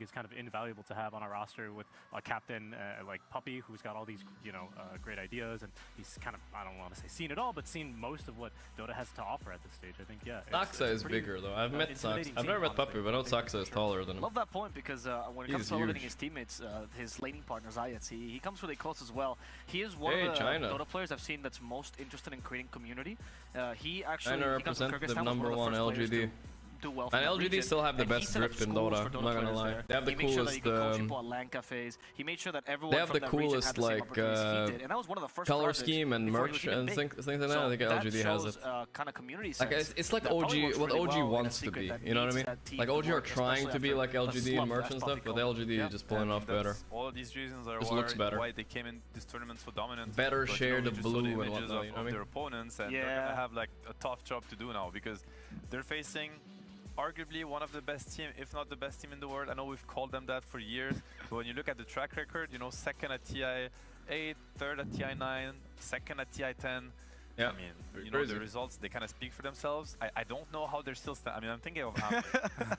think is kind of invaluable to have on our roster with a captain like Puppy, who's got all these, you know, great ideas, and he's kind of, I don't want to say seen it all, but seen most of what Dota has to offer at this stage. I think, yeah. Saxa is bigger though. I've met Saxa. I've never met Puppy, but I know Saxa is taller than him. Love that point because when it comes to elevating his teammates, his laning partner Zayats, he comes really close as well. He is one of the Dota players I've seen that's most interested in creating community. He actually China representative #1 LGD. Do well and LGD still have the best grip in Dota, I'm not gonna lie. They have the coolest he made sure that everyone they have the coolest like color scheme and merch and things like that. I think LGD has it. Kind of community like it's like OG, what OG wants to be, you know what I mean? Like OG are trying to be like LGD and merch and stuff, but LGD is just pulling off better. All of these reasons are why they came in this tournament so dominant. Better share the blue and whatnot, you know what I mean? Their opponents, and they're gonna have like a tough job to do now because they're facing arguably one of the best team, if not the best team in the world. I know we've called them that for years, but when you look at the track record, you know, second at TI8, third at TI9, second at TI10. Yeah, I mean, you know, the results, they kind of speak for themselves. I don't know how they're still I mean, I'm thinking of Ame.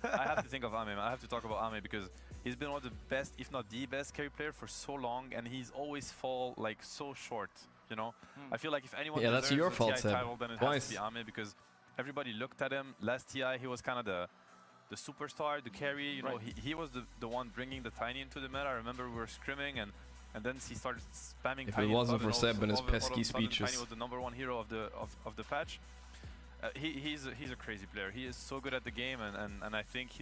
I have to think of Ame. I have to talk about Ame because he's been one of the best, if not the best carry player for so long, and he's always fall like so short, you know? I feel like if anyone that's your fault, TI title, then it has to be Ame because everybody looked at him. Last TI, he was kind of the superstar, the carry. You know, he was the one bringing the Tiny into the meta. I remember we were scrimming, and then he started spamming if Tiny. It wasn't for Seb and his pesky speeches. Tiny was the #1 hero of the patch. He's a crazy player. He is so good at the game, and I think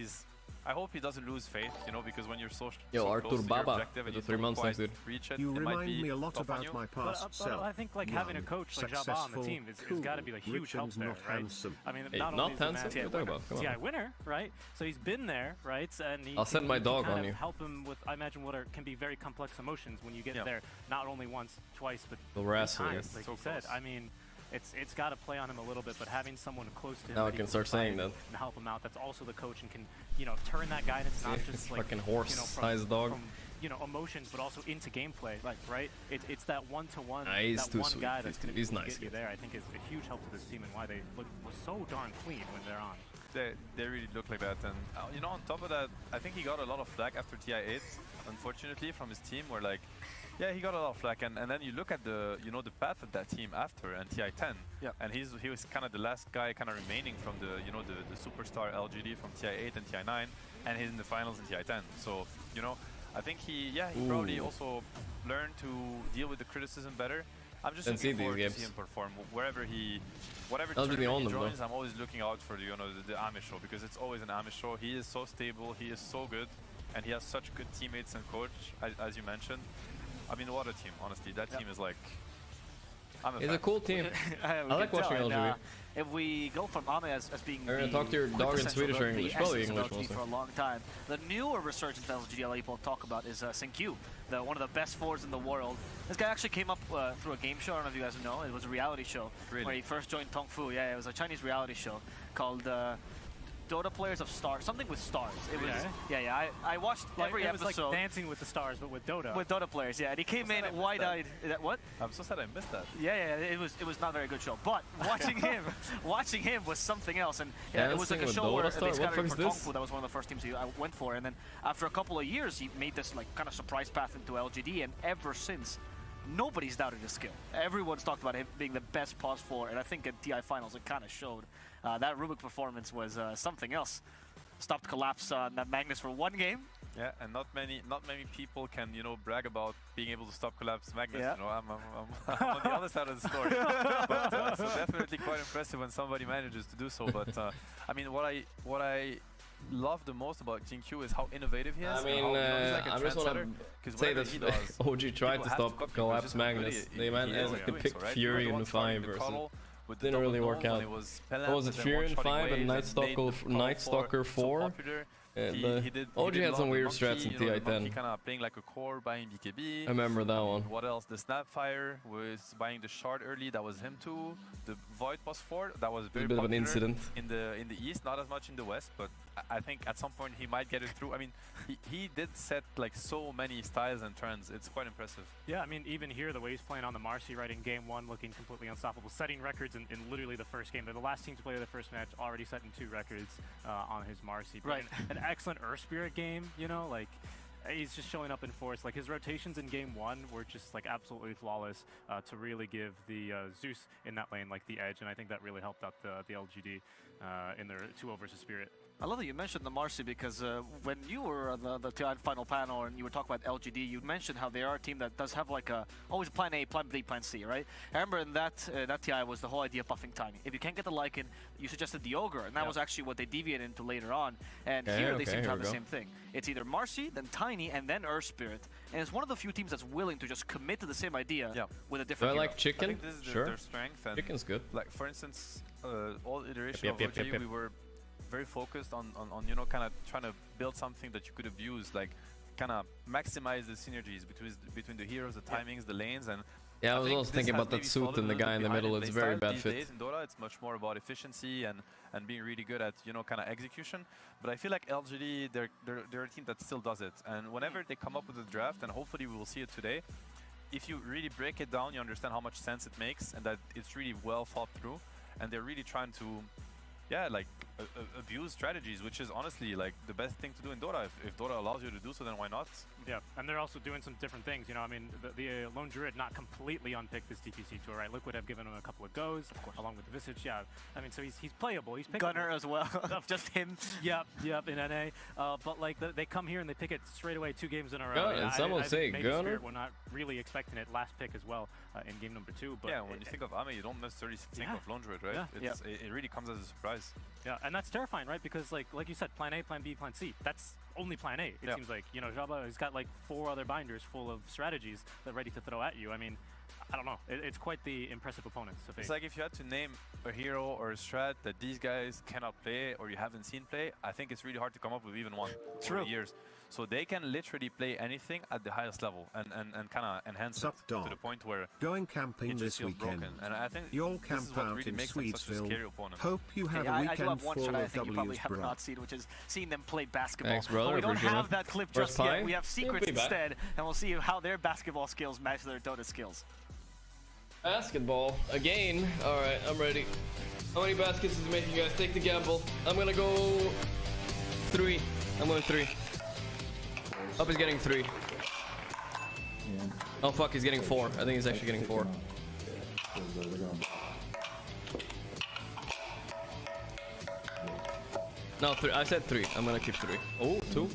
I hope he doesn't lose faith, you know, because when you're so Arthur close to Baba your objective and you 3 months don't dude. reach it, you it remind me a lot about my past self. I think like having a coach like Jabba on the team is got to be a huge help there, right? I mean, not only is he a TI winner, right? So he's been there, right? And I'll send my dog on you. Help him with, I imagine, what can be very complex emotions when you get there, not only once, twice, but times, like you said. I mean, it's got to play on him a little bit, but having someone close to him now I can start saying that and help him out. That's also the coach and can, you know, turn that guidance not just like fucking horse-sized dog. From, you know, emotions, but also into gameplay. Right? It's that one-to-one, that one guy that's going to nice. get you there. I think is a huge help to this team and why they look so darn clean when they're on. They really look like that, and you know, on top of that, I think he got a lot of flack after TI8, unfortunately, from his team. Where like, yeah, he got a lot of flack, and then you look at the the path of that team after and TI10, and he was kind of the last guy kind of remaining from the the superstar LGD from TI8 and TI9, and he's in the finals in TI10. So you know, I think he probably also learned to deal with the criticism better. I'm just looking forward to see him perform whatever tournament he joins. I'm always looking out for the Ame show because it's always an Ame show. He is so stable, he is so good, and he has such good teammates and coach, as you mentioned. I mean, what a team, honestly. That team is like... It's a cool team. I like watching LGD. If we go from Ame as being the talk to your dog in Swedish or English, probably English mostly. For a long time. The newer resurgence of LGD people talk about is Senkyu, one of the best fours in the world. This guy actually came up through a game show. I don't know if you guys know. It was a reality show where he first joined Tongfu. Yeah, it was a Chinese reality show called Dota Players of Stars, something with stars. It was, I watched every episode. It was like Dancing with the Stars, but with Dota. With Dota players, yeah. And he came in wide-eyed. What? I'm so sad I missed that. Yeah, it was not a very good show. But watching him was something else. And it was like a show where they scattered for Tongfu. That was one of the first teams I went for. And then after a couple of years, he made this like kind of surprise path into LGD. And ever since, nobody's doubted his skill. Everyone's talked about him being the best pause 4, and I think at TI finals it kind of showed. That Rubik performance was something else. Stopped collapse on that Magnus for 1 game. Yeah, and not many people can brag about being able to stop collapse Magnus. Yeah. You know, I'm on the other side of the story. But, so definitely quite impressive when somebody manages to do so. But I mean, what I love the most about Jinq is how innovative he is. I mean, like I just want to say that OG tried to stop collapse Magnus. They picked Fury in 5 versus. Didn't really work out. What was it, Fury in 5 and Night Stalker 4? OG had some weird strats in TI10. He kind of playing like a core, buying BKB. I remember that one. What else? The Snapfire was buying the shard early. That was him too. The Void plus 4. That was very a bit of an incident in the East, not as much in the West, but I think at some point he might get it through. I mean, he did set like so many styles and turns. It's quite impressive. Yeah, I mean, even here, the way he's playing on the Marcy, right, in game 1, looking completely unstoppable, setting records in literally the first game. They're the last team to play the first match, already setting 2 records on his Marcy. Right. An excellent Earth Spirit game, you know, like he's just showing up in force. Like his rotations in game 1 were just like absolutely flawless to really give the Zeus in that lane like the edge, and I think that really helped out the LGD in their 2-0 versus Spirit. I love that you mentioned the Marcy because when you were on the TI final panel and you were talking about LGD, you mentioned how they are a team that does have like always plan A, plan B, plan C, right? I remember in that TI was the whole idea of buffing timing. If you can't get the Lycan, you suggested the Ogre, and that was actually what they deviated into later on. And here they seem to have the same thing. It's either Marcy, then Tiny, and then Earth Spirit. And it's one of the few teams that's willing to just commit to the same idea with a different hero. I like Chicken? I think this is their strength. And Chicken's good. Like for instance, all iteration of OG, we were very focused on you know, kind of trying to build something that you could abuse, like kind of maximize the synergies between the heroes, the timings, the lanes, and I was also thinking about that suit and the guy in the middle. It's very bad fit. These days in Dota, it's much more about efficiency and being really good at, you know, kind of execution. But I feel like LGD, they're a team that still does it. And whenever they come up with a draft, and hopefully we will see it today, if you really break it down, you understand how much sense it makes and that it's really well thought through. And they're really trying to, like abuse strategies, which is honestly like the best thing to do in Dota. If Dota allows you to do so, then why not? Yeah, and they're also doing some different things. You know, I mean, the Lone Druid not completely unpicked this DPC tour, right? Liquid have given him a couple of goes, along with the Visage. Yeah, I mean, so he's playable. He's pickable. Gunner as well. Just him. Yep, in NA. But like they come here and they pick it straight away 2 games in a row. Gunner, and someone say Gunner. We're not really expecting it last pick as well in game number 2. But yeah, when you think of Ame, you don't necessarily think of Lone Druid, right? Yeah. It really comes as a surprise. Yeah, and that's terrifying, right? Because like you said, plan A, plan B, plan C. That's only plan A. It seems like, you know, Jabba has got like 4 other binders full of strategies that are ready to throw at you. I mean, I don't know. It's quite the impressive opponents to face. It's like if you had to name a hero or a strat that these guys cannot play or you haven't seen play, I think it's really hard to come up with even one over the years. So they can literally play anything at the highest level and kind of enhance it to the point where going camping this weekend. And I think you'll camp out really in Sweetsville. Hope you have a weekend full of I think you probably W's, have not seen, which is seeing them play basketball. Thanks, brother. But we don't have that clip just yet. We have secrets we'll instead, and we'll see how their basketball skills match their Dota skills. Basketball again. All right, I'm ready. How many baskets is he making, guys? Take the gamble. I'm gonna go 3. I'm going 3. Up is getting 3. Oh fuck, he's getting 4. I think he's actually getting 4. No, 3. I said 3. I'm gonna keep 3. Oh, 2.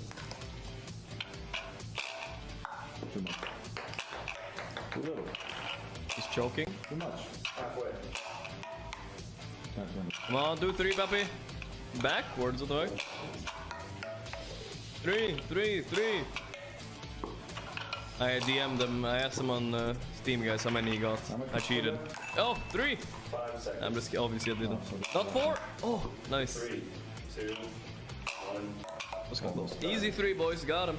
He's choking. Too much. Halfway. Come on, do 3, Papi. Backwards, what the heck? 3. I DM'd them. I asked them on Steam, guys, how many he got. I cheated. Oh, 3. I'm just obviously I didn't. Not 4. Oh, nice. 3, 2, 1. Let's go. Easy 3, boys. Got him.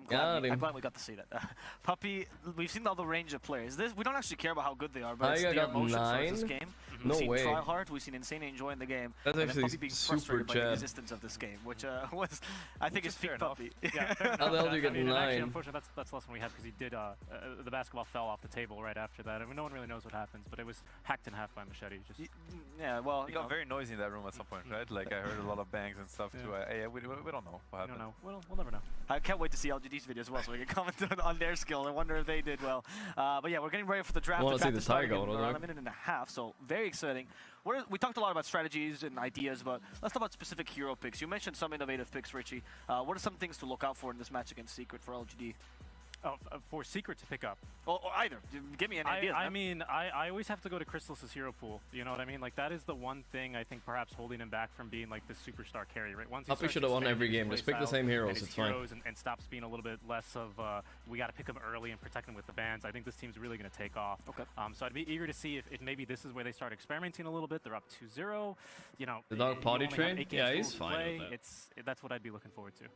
I'm glad we got to see that. Puppy, we've seen all the range of players. We don't actually care about how good they are, but it's their emotions towards this game. No we've way. seen try hard, we've seen insane enjoying the game. That's and actually Puppy being super frustrated by the chat. existence of this game, which was, I think, is peak Puppy. Yeah, how the hell do you get 9? Actually, unfortunately, that's less than we had because he did. The basketball fell off the table right after that. I mean, no one really knows what happens, but it was hacked in half by Machete. Just yeah, well, it got very noisy in that room at some point, right? Like I heard a lot of bangs and stuff too. We don't know what happened. We'll never know. I can't wait to see LGD's video as well, so we can comment on their skill. I wonder if they did well. But yeah, we're getting ready for the draft. I want to see the tie go. Around a minute and a half, so very exciting. We talked a lot about strategies and ideas, but let's talk about specific hero picks. You mentioned some innovative picks, Richie. What are some things to look out for in this match against Secret for LGD? For Secret to pick up. Or either. Give me an idea. I mean, I always have to go to Crystal's hero pool. You know what I mean? Like, that is the one thing I think perhaps holding him back from being like the superstar carry, right? Once he should have won every game. Just pick the same heroes. It's fine. And stops being a little bit less of, we got to pick him early and protect him with the bans. I think this team's really going to take off. Okay. So I'd be eager to see if maybe this is where they start experimenting a little bit. They're up 2-0. You know, the dog potty train? Yeah, he's fine with that. That's what I'd be looking forward to.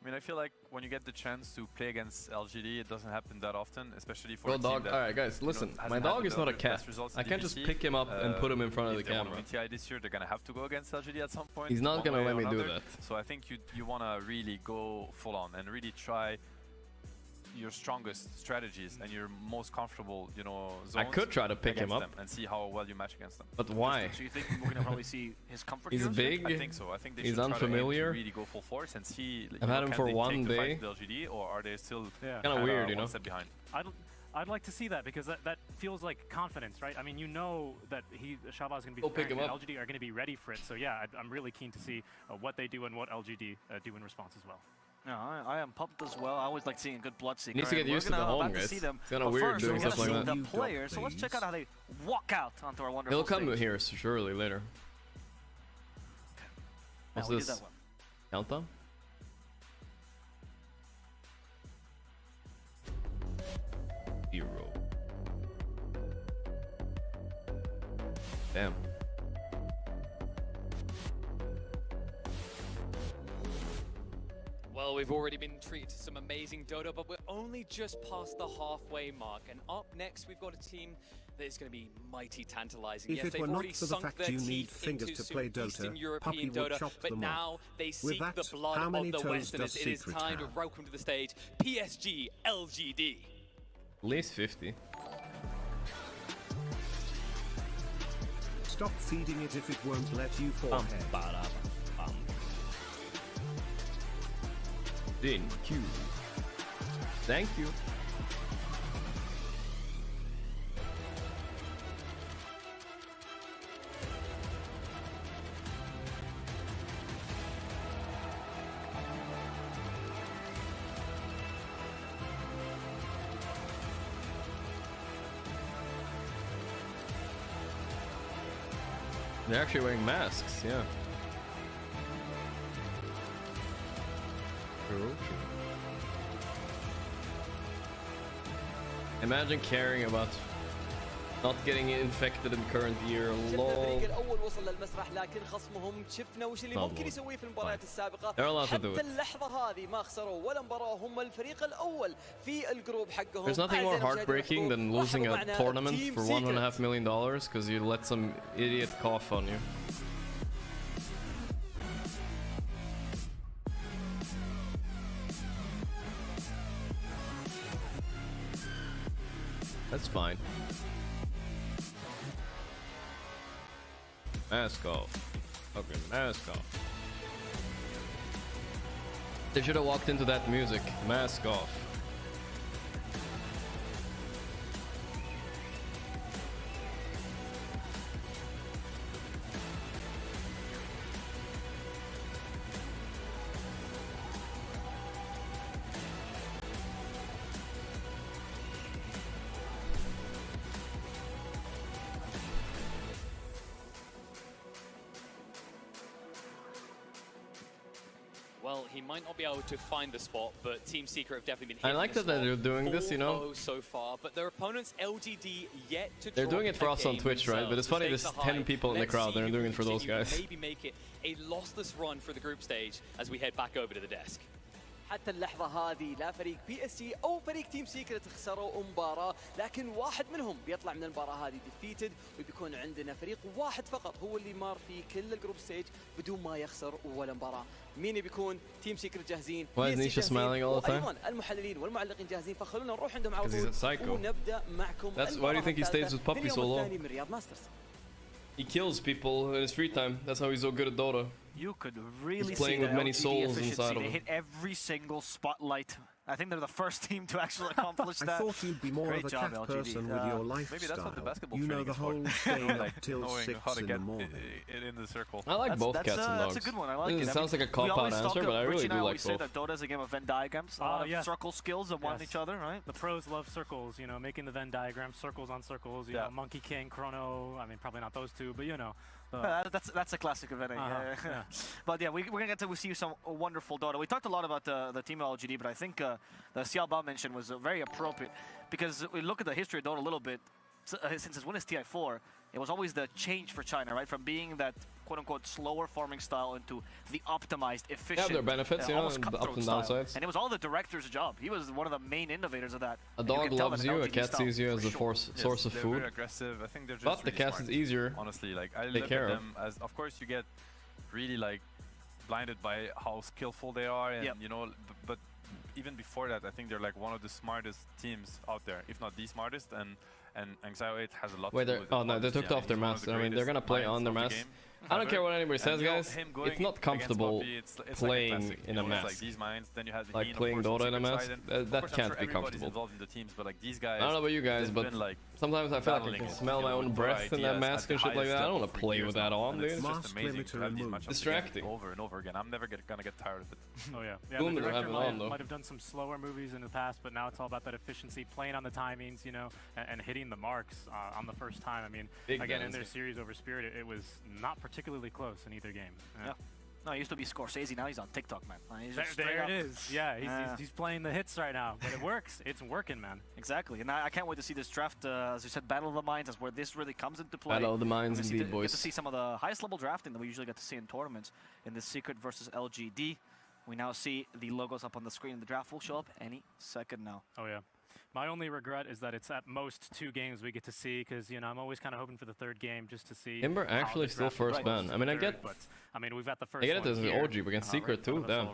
I mean, I feel like when you get the chance to play against LGD, it doesn't happen that often, especially for a team dog. That, alright, guys, listen. My dog is not a cat. I can't just pick him up and put him in front of the camera. If they want to win TI this year, they're gonna have to go against LGD at some point. He's not gonna let me do that. So I think you want to really go full on and really try your strongest strategies and your most comfortable, you know, zones. I could try to pick him up and see how well you match against them. But why? So you think we're gonna probably see his comfort? He's big. I think so. I think they he's should unfamiliar. try to really go full force and see. I've had him for one day. The LGD, or are they still kind of weird, you know? One step behind? I'd like to see that because that feels like confidence, right? I mean, you know that Shaba is going to be pick him up. LGD are going to be ready for it. So yeah, I'm really keen to see what they do and what LGD do in response as well. No, I am pumped as well. I always like seeing a good Bloodseeker. Needs to get used to the home, guys. It's kind of weird doing stuff like that. The players, so let's check out how they walk out onto our wonderful He'll come stage. here surely later. What's this? Countdown? Zero. Damn. Well, we've already been treated to some amazing Dota, but we're only just past the halfway mark. And up next, we've got a team that is going to be mighty tantalizing. If it were not for the fact you need fingers to play Dota, Puppy would chop but them now off. they seek the blood of the Westerners. It is time to welcome to the stage PSG LGD. At least 50. Stop feeding it if it won't let you forehead. Thank you. Thank you. They're actually wearing masks, yeah. True. Imagine caring about not getting infected in the current year. Lol. They're allowed to do it. There's nothing more heartbreaking than losing a tournament for $1.5 million because you let some idiot cough on you. That's fine. Mask off. Okay, mask off. They should have walked into that music. Mask off. Well, he might not be able to find the spot, but Team Secret have definitely been hitting I like that they're doing this, you know. So far, but their opponents LGD yet to. They're doing it for us on Twitch, right? But it's funny. There's 10 people in the crowd. They're doing it for those guys. Maybe make it a lossless run for the group stage as we head back over to the desk. حتى اللحظة هذه لا فريق PSG أو فريق تيم سيكرت خسروا مباراة، لكن واحد منهم بيطلع من المباراة هذه defeated، وبيكون عندنا فريق واحد فقط هو اللي مار في كل الجروب ستيج بدون ما يخسر ولا مباراة. مين بيكون؟ تيم سيكرت جاهزين، Why is Nisha smiling all the time? وأيضا المحللين والمعلقين جاهزين، فخلونا نروح عندهم على طول ونبدأ معكم. That's why do you think he stays with Puppy so long? من رياض ماسترز. He kills people in his free time. That's how he's so good at Dota. You could really He's playing see with many souls inside of They him. hit every single spotlight. I think they're the first team to actually accomplish that. I thought you'd be more Great of a job, cat LGD. person with your lifestyle. Maybe that's what the basketball you know training the is for. whole staying up till Knowing 6 how to in get the morning. it in the circle. I like both cats and dogs. That's a good one. I like it. It sounds like a cop-out answer, but I really do like say both. that Dota is a game of Venn diagrams. A lot of circle skills that one each other, right? The pros love circles, you know, making the Venn diagram, circles on circles, you know, Monkey King, Chrono, I mean, probably not those two, but you know. That's a classic event. Yeah. But yeah, we're going to get to see some wonderful Dota. We talked a lot about the team of LGD, but I think the Xiaoba mention was very appropriate because we look at the history of Dota a little bit. Since its win is TI4, it was always the change for China, right? From being that quote-unquote slower farming style into the optimized, efficient, have their benefits, you know, and the ups and downsides. And it was all the director's job. He was one of the main innovators of that. A dog loves you, a cat sees you as a source of food. Very aggressive. I think they're just but the cat is easier. Honestly, like I look at them as, of course, you get really like blinded by how skillful they are, and you know, but even before that, I think they're like one of the smartest teams out there, if not the smartest. And Xio 8 has a lot to do with it. Oh no, they took off their mask. I mean, they're gonna play on their mask. I don't care what anybody says, guys. It's not comfortable playing in a mask. Like playing Dota in a mask. That can't be comfortable. I don't know about you guys, but sometimes I feel like I can smell my own breath in that mask and shit like that. I don't want to play with that on, dude. It's just amazing to have these matchups distracting over and over again. I'm never gonna get tired of it. Oh yeah. Yeah, the director might have done some slower movies in the past, but now it's all about that efficiency, playing on the timings, you know, and hitting the marks on the first time. I mean, again, in their series over Spirit, it was not particularly close in either game. Yeah. No, he used to be Scorsese, now he's on TikTok, man. He's there it is. Yeah, he's playing the hits right now, but it works. It's working, man. Exactly, and I can't wait to see this draft. As you said, Battle of the Minds is where this really comes into play. Battle of the Minds, indeed, boys. Get to see some of the highest level drafting that we usually get to see in tournaments in the Secret versus LGD. We now see the logos up on the screen. The draft will show up any second now. Oh yeah. My only regret is that it's at most 2 games we get to see, because, you know, I'm always kind of hoping for the 3rd game just to see. Ember actually still first ban. I mean, I get. But I mean, we've got the first. I get it as an OG, but against Secret too. Damn.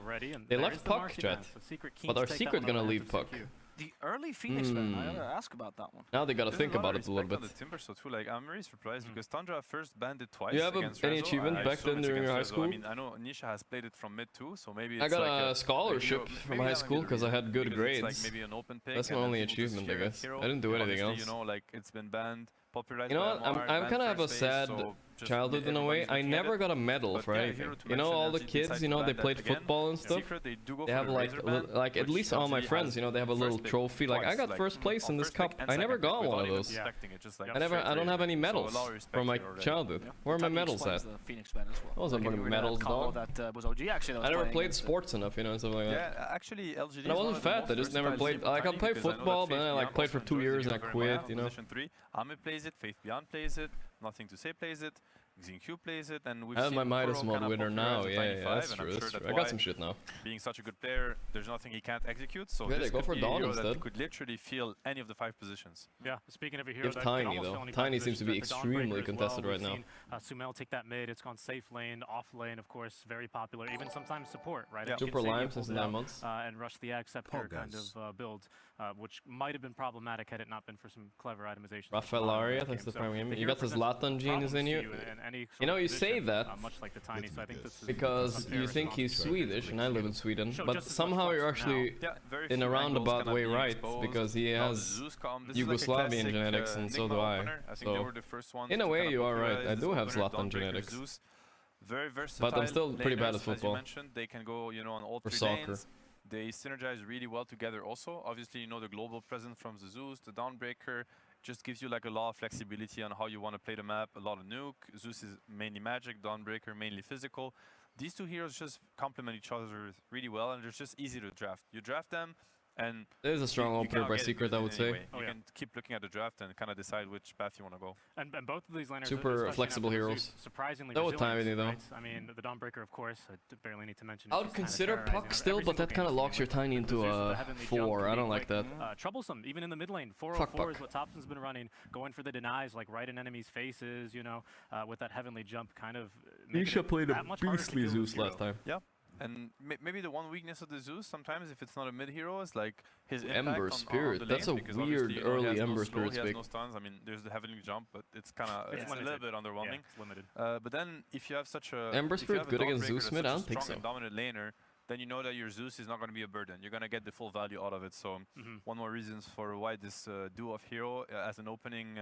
They left Puck, chat. But our Secret gonna leave Puck. The early Phoenix fan, I gotta ask about that one. Now they gotta think about it a little bit. The Timber, so too, like, I'm really surprised because Tundra first banned it twice. You have any achievement back then during your high school? I mean, I know Nisha has played it from mid too, so maybe it's I got like a scholarship from high school because I had good grades. Like maybe an open pick. That's my only achievement, I guess. I didn't do anything else. You know, like it's been banned. You know what? I'm kind of have a sad childhood in a way. I never got a medal for anything. You know, all the kids, you know, they played football and stuff. They have like at least all my friends, you know, they have a little trophy. Like I got first place in this cup. I never got one of those. I don't have any medals from my childhood. Where are my medals at? I wasn't putting medals, dog. I never played sports enough, you know, and stuff like that. Yeah, actually, LGD. And I wasn't fat. I just never played. Like I played football, but then I like played for 2 years and I quit. You know. Ame plays it, Faith Beyond plays it, Nothing to Say plays it, XinQ plays it, and we've seen my Midas mod winner now. Yeah, that's true. That's true. I got some shit now. Being such a good player, there's nothing he can't execute. So yeah, this go for Dawn instead. That could literally feel any of the 5 positions. Yeah, speaking of a hero, that Tiny though. Tiny seems to be extremely contested right now. Sumel take that mid. It's gone safe lane, off lane, of course, very popular. Even sometimes support, right? Yeah. Super Lime since 9 months. And rush the Acceptor kind of build, which might have been problematic had it not been for some clever itemization. Rafael Aria, that's the premium. You got this Zlatan genius in you. You know, you say that much like the Tiny, so I think this is because you think he's Swedish, and I live in Sweden, but somehow you're actually in a roundabout way right, because he has Yugoslavian genetics, and so do I. So, in a way, you are right. I do have Zlatan genetics. Very versatile. But I'm still pretty bad at football. They can go, you know, on all 3 soccer. lanes. They synergize really well together also. Obviously, you know, the global presence from the Zeus, the Dawnbreaker, just gives you like a lot of flexibility on how you want to play the map. A lot of nuke. Zeus is mainly magic, Dawnbreaker mainly physical. These 2 heroes just complement each other really well, and they're just easy to draft. You draft them, and there's a strong opener by Secret, I would say. You can keep looking at the draft and kind of decide which path you want to go. And both of these laners super flexible heroes. Surprisingly resilient, though. Right? I mean, the Dawnbreaker, of course, I barely need to mention. I would consider Puck still, but that kind of locks your Tiny into a 4. I don't like that. Troublesome, even in the mid lane. 404 is what Thompson's been running, going for the denies, like right in enemies' faces, you know, with that heavenly jump kind of. Nisha played a beastly Zeus last time. Yeah. And maybe the one weakness of the Zeus, sometimes if it's not a mid hero, is like his impact Ember Spirit. On That's a weird early Ember Spirit pick. He has no stuns. I mean, there's the heavenly jump, but it's kind of it's a little bit underwhelming. Yeah, it's limited. But then if you have such a Ember Spirit good against Zeus mid, I don't think so. Dominant laner, then you know that your Zeus is not going to be a burden. You're going to get the full value out of it. So one more reasons for why this duo of hero as an opening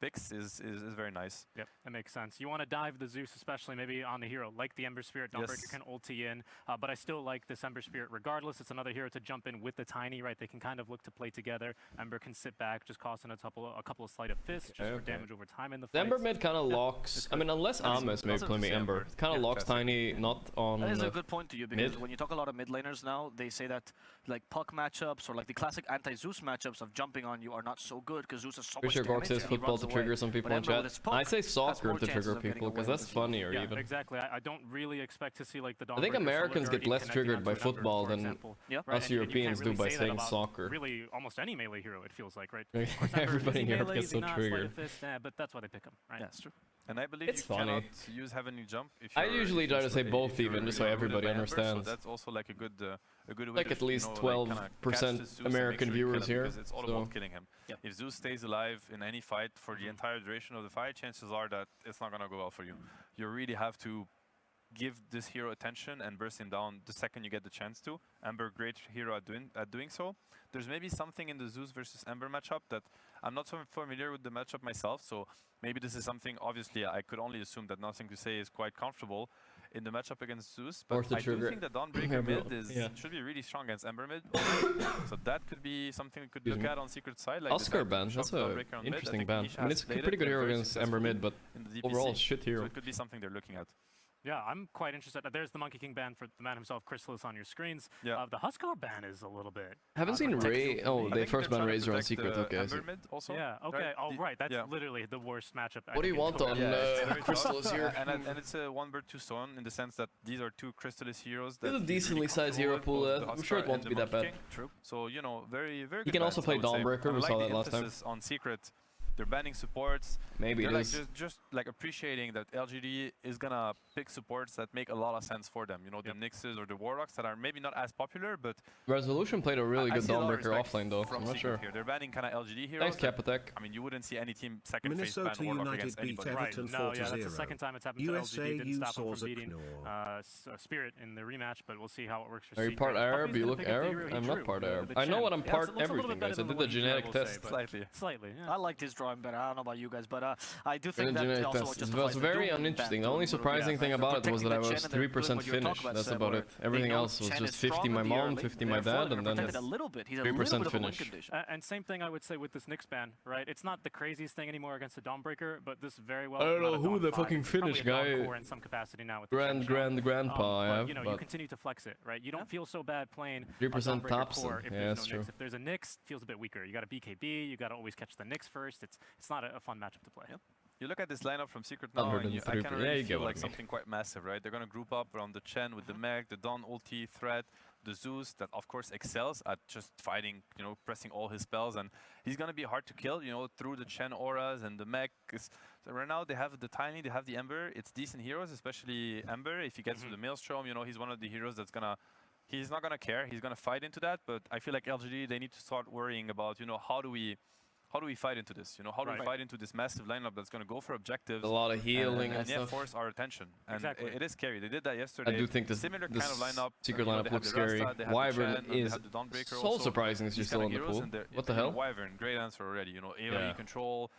picks is very nice. Yep, that makes sense. You want to dive the Zeus, especially maybe on the hero, like the Ember Spirit. Dawnbreaker can ulti in, but I still like this Ember Spirit regardless. It's another hero to jump in with the Tiny, right? They can kind of look to play together. Ember can sit back, just costing a couple of sleight of fist, just for damage over time in the fight. Ember mid kind of locks, I mean, unless Ames maybe play me Ember, it kind of locks Tiny, not on That is a good point to you, because when you talk a lot of mid laners now, they say that like Puck matchups or like the classic anti-Zeus matchups of jumping on you are not so good, because Zeus has so much damage. Gorgc says football to trigger some people in chat. I say soccer to trigger people, because that's funnier even. Exactly. I don't really expect to see like the Dawnbreaker. I think Americans get less triggered by football than us Europeans do by saying soccer. Really, almost any melee hero, it feels like, right? Everybody in Europe gets so triggered. But that's why they pick him, right? That's true. And I believe it's you funny. cannot use Heavenly Jump. If I usually try to say both even, just so everybody understands. So that's also like a good way like to, at least you know, 12% American viewers here. Because it's all about killing him. Yep. If Zeus stays alive in any fight for the entire duration of the fight, chances are that it's not going to go well for you. You really have to give this hero attention and burst him down the second you get the chance to. Ember, great hero at doing so. There's maybe something in the Zeus versus Ember matchup that I'm not so familiar with the matchup myself, so maybe this is something, obviously, I could only assume that Nothing to Say is quite comfortable in the matchup against Zeus, but I do think that Dawnbreaker mid should be really strong against Ember mid. So that could be something we could look at on Secret side. Like Oscar ban, that's an interesting ban. I mean, it's a pretty good hero against Ember mid, but overall, shit hero. So it could be something they're looking at. Yeah, I'm quite interested. There's the Monkey King ban for the man himself, Chrysalis, on your screens. Yeah. The Huskar ban is a little bit... Haven't seen Ray... Oh, they first ban Razor on Secret, okay. Also. Yeah, okay. Oh, right. That's literally the worst matchup. What do you want on Chrysalis here? And it's a 1 bird 2 stone in the sense that these are 2 Chrysalis heroes. It's a decently sized hero pool. I'm sure it won't be that bad. True. So, you know, very good. He can also play Dawnbreaker, we saw that last time. On Secret. They're banning supports. Maybe they're it like is. Just like appreciating that LGD is gonna pick supports that make a lot of sense for them. You know, the Nyxes or the Warlocks that are maybe not as popular, but Resolution played a really good Dawnbreaker offlane though. I'm not sure. Here. They're banning kind of LGD heroes. Thanks, Capitec. I mean, you wouldn't see any team second phase ban Warlock against anybody. Right. No, yeah, that's the second time it's happened to LGD. Didn't stop them from beating Spirit in the rematch, but we'll see how it works for Are you part Arab? You look Arab? I'm not part Arab. I know what I'm part everything, guys. I did the genetic test. Slightly, yeah. I liked his drawing better. I don't know about you guys, but I do think that also it was very uninteresting. The only surprising thing about it was that I was 3% Finnish. That's about it. Everything else was just 50 my mom, 50 my dad, and then 3% Finnish. And same thing I would say with this Nyx ban, right? It's not the craziest thing anymore against a Dawnbreaker, but this very well. I don't know who the fucking Finnish guy. In some capacity now with grandpa I have. You know, you continue to flex it, right? You don't feel so bad playing 3% tops. Yeah, that's true. If there's a Nyx, it feels a bit weaker. You got a BKB, you got to always catch the Nyx first. It's not a fun matchup to play. Yep. You look at this lineup from Secret now, and I can really feel like something quite massive, right? They're going to group up around the Chen with the mech, the Dawn ulti threat, the Zeus that of course excels at just fighting, you know, pressing all his spells, and he's going to be hard to kill, you know, through the Chen auras and the mech. So right now they have the Tiny, they have the Ember. It's decent heroes, especially Ember. If he gets to the Maelstrom, you know, he's one of the heroes that's going to... He's not going to care. He's going to fight into that, but I feel like LGD, they need to start worrying about, you know, how do we fight into this? You know, how do we fight into this massive lineup that's going to go for objectives? A lot of healing and stuff. Force our attention. And exactly. It is scary. They did that yesterday. I do think this similar kind of lineup. Secret lineup looks scary. Wyvern is so surprising is still in the pool. What the hell? Wyvern, great answer already. You know, AoE control.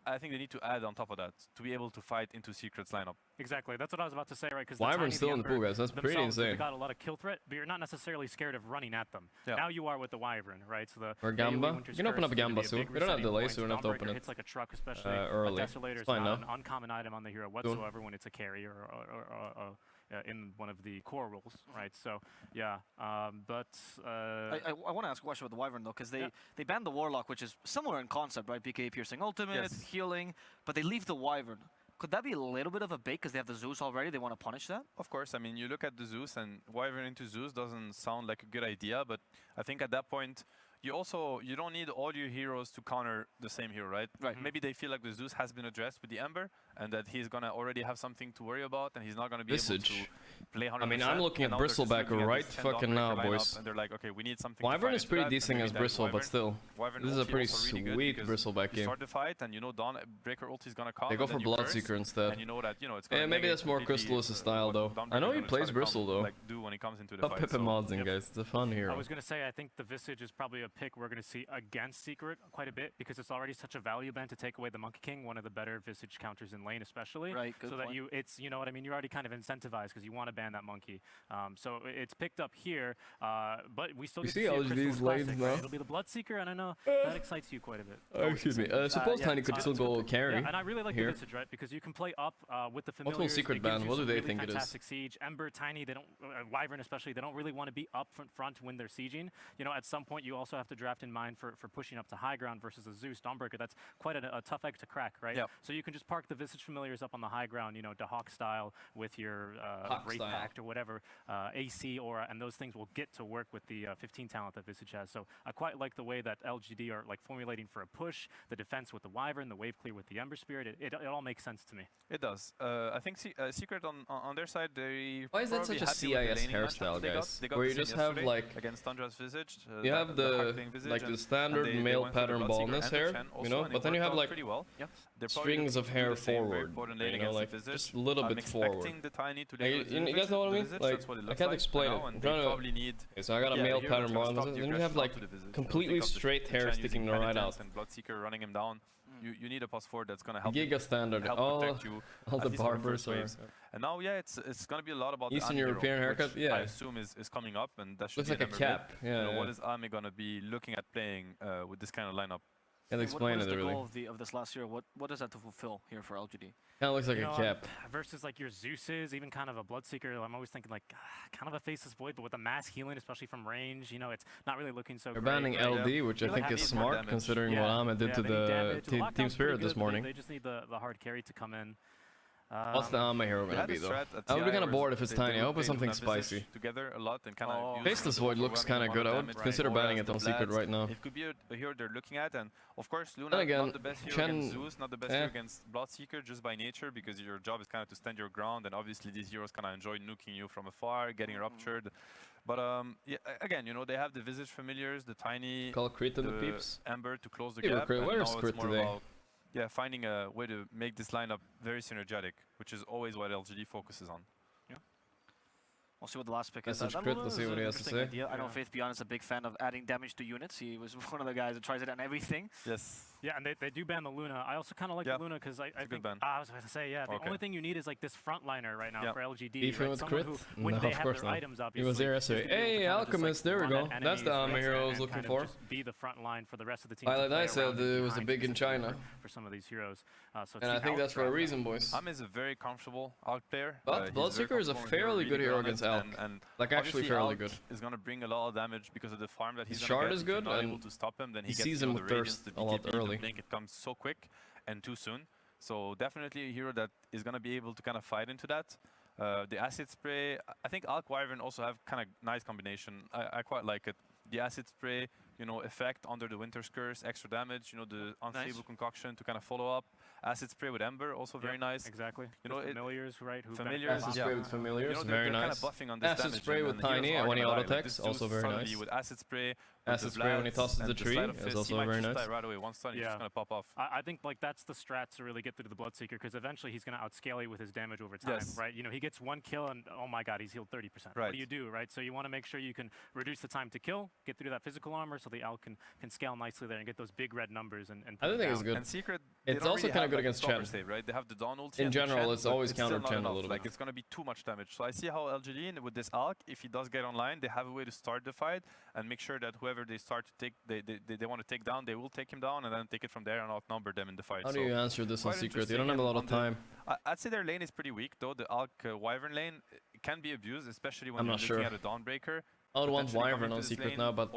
I think they need to add on top of that to be able to fight into Secret's lineup. Exactly, that's what I was about to say, right? Because Wyvern's still in the pool, guys. That's pretty insane. They got a lot of kill threat, but you're not necessarily scared of running at them. Yeah. Now you are with the Wyvern, right? So the or Gamba. You can open up a Gamba soon. We don't have delay, so we don't have to open it. Hits like a truck, especially early. Desolator's not an uncommon item on the hero whatsoever when it's a carry or in one of the core roles, right? So yeah, but I want to ask a question about the Wyvern though, because they banned the Warlock, which is similar in concept, right? BK piercing ultimate, healing, but they leave the Wyvern. Could that be a little bit of a bait because they have the Zeus already? They want to punish that? Of course. I mean, you look at the Zeus, and Wyvern into Zeus doesn't sound like a good idea, but I think at that point, you don't need all your heroes to counter the same hero, right? Right. Maybe they feel like the Zeus has been addressed with the Ember, and that he's gonna already have something to worry about, and he's not gonna be able to play 100%. I mean, I'm looking at Bristleback right fucking now, boys. And they're like, okay, we need something. Wyvern is pretty decent as Bristle, but still, this is a pretty sweet Bristleback game. Start the fight, and you know, Dawnbreaker ult is gonna come. They go for Bloodseeker instead. And you know that, you know, it's gonna maybe that's more Chrysalis' style, though. I know he plays Bristle, though. Like do when he comes into the fight. Stop Pippin modsing, guys. It's a fun hero. I was gonna say, I think the Visage is probably a pick we're gonna see against Secret quite a bit because it's already such a value ban to take away the Monkey King, one of the better Visage counters in lane, especially. Right. So that you know what I mean. You're already kind of incentivized because you want to ban that monkey. So it's picked up here, but we still get to see LGD's lanes now. Right? It'll be the Bloodseeker, and I know that excites you quite a bit. Excuse me. Suppose Tiny could still go carry. Yeah, and I really like the Visage, right? Because you can play up with the familiars. What's Secret ban? What do they think it is? Fantastic siege. Ember, Tiny, they don't. Wyvern especially, they don't really want to be up front when they're sieging. You know, at some point you also have to draft in mind for pushing up to high ground versus a Zeus Dawnbreaker. That's quite a tough egg to crack, right? Yep. So you can just park the Visage Visage Familiars up on the high ground, you know, Hawk style with your Wraith Pact or whatever, AC Aura, and those things will get to work with the 15 talent that Visage has. So I quite like the way that LGD are like formulating for a push, the defense with the Wyvern, the wave clear with the Ember Spirit. It all makes sense to me. It does. I think Secret on their side, they why is that such a CIS hairstyle, guys? Where you just have like against Tundra's Visage, you have the like the standard male pattern baldness hair, you know, but then you have like strings of hair forward, you know, like just a little bit forward. You guys know what I mean? Like I can't explain it. I'm trying to. Okay, so I got a male pattern baldness, and then you have like completely straight hair sticking right out. And Bloodseeker running him down. You need a +4 that's gonna help. Giga standard. Protect you. All the barbers are. And now, yeah, it's gonna be a lot about Eastern the European haircut. Yeah, I assume is coming up, and that should looks be like a cap. Yeah. You know, what is Ame gonna be looking at playing with this kind of lineup? Can't explain what is it really. The goal of this last year? What does that to fulfill here for LGD? Kind of looks like a cap. Versus like your Zeus's, even kind of a Bloodseeker. I'm always thinking like kind of a Faceless Void, but with the mass healing, especially from range, you know, it's not really looking so They're great. Banning LD, which I think is smart considering what Ame did to the Team Spirit this morning. They just need the hard carry to come in. What's the Ame hero gonna be though? I would be kind of bored if it's tiny. I hope it's something spicy. Together a lot and kind of. Faceless Void looks kind of good. I would consider banning it on Secret right now. It could be a hero they're looking at, and of course Luna not the best hero against Zeus, not the best hero against Bloodseeker, just by nature, because your job is kind of to stand your ground, and obviously these heroes kind of enjoy nuking you from afar, getting ruptured. But yeah, again, you know, they have the Visage Familiars, the tiny, call crit and the peeps, Ember to close the gap. Where's crit today? Yeah, finding a way to make this lineup very synergetic, which is always what LGD focuses on. Yeah. We'll see what the last pick is. Let's see what he has to say. I know Faith Beyond is a big fan of adding damage to units. He was one of the guys that tries it on everything. Yes. Yeah, and they do ban the Luna. I also kind of like the Luna because I think I was about to say, the only thing you need is like this frontliner right now for LGD. Even with crit? When they have their items, obviously. He was there yesterday. Hey, Alchemist, there we go. That's the Ame hero I was looking for. Just be the front line for the rest of the team. Like I said, it was a big in China. For some of these heroes. And I think that's for a reason, boys. Ame is a very comfortable Alch player. But Bloodseeker is a fairly good hero against Alch. Like actually fairly good. Is going to bring a lot of damage because of the farm that he's shard is good, and able to stop him. Then he sees him with thirst a lot early. It comes so quick and too soon. So definitely a hero that is going to be able to kind of fight into that. The acid spray, I think Alch Wyvern also have kind of nice combination. I quite like it. The acid spray, you know, effect under the Winter's Curse, extra damage, you know, the unstable concoction to kind of follow up. Acid spray with Ember, also very nice. Exactly. You know, familiars, right? Familiars, acid spray with familiars, you know, very nice. Kind of buffing on this acid spray with Tiny when he auto attacks, also very nice. With acid spray when he tosses the tree is also very nice. Right away, one stun, he's just gonna pop off. I think like that's the strat to really get through the Bloodseeker, because eventually he's gonna outscale you with his damage over time, right? You know, he gets one kill and oh my god, he's healed 30%. Right. What do you do, right? So you want to make sure you can reduce the time to kill, get through that physical armor, so the Alch can scale nicely there and get those big red numbers. And I think it's good. And Secret, it's also kind of good against Chen. Right? They have the Dawn ulti. In general, it's always counter Chen a little bit. Like it's gonna be too much damage. So I see how LGD with this Alch, if he does get online, they have a way to start the fight and make sure that whoever they start to take, they want to take down, they will take him down and then take it from there and outnumber them in the fight. How do you answer this on Secret? You don't have a lot of time. I'd say their lane is pretty weak though. The Alch Wyvern lane can be abused, especially when you're looking at a Dawnbreaker. I would want Wyvern on Secret now, but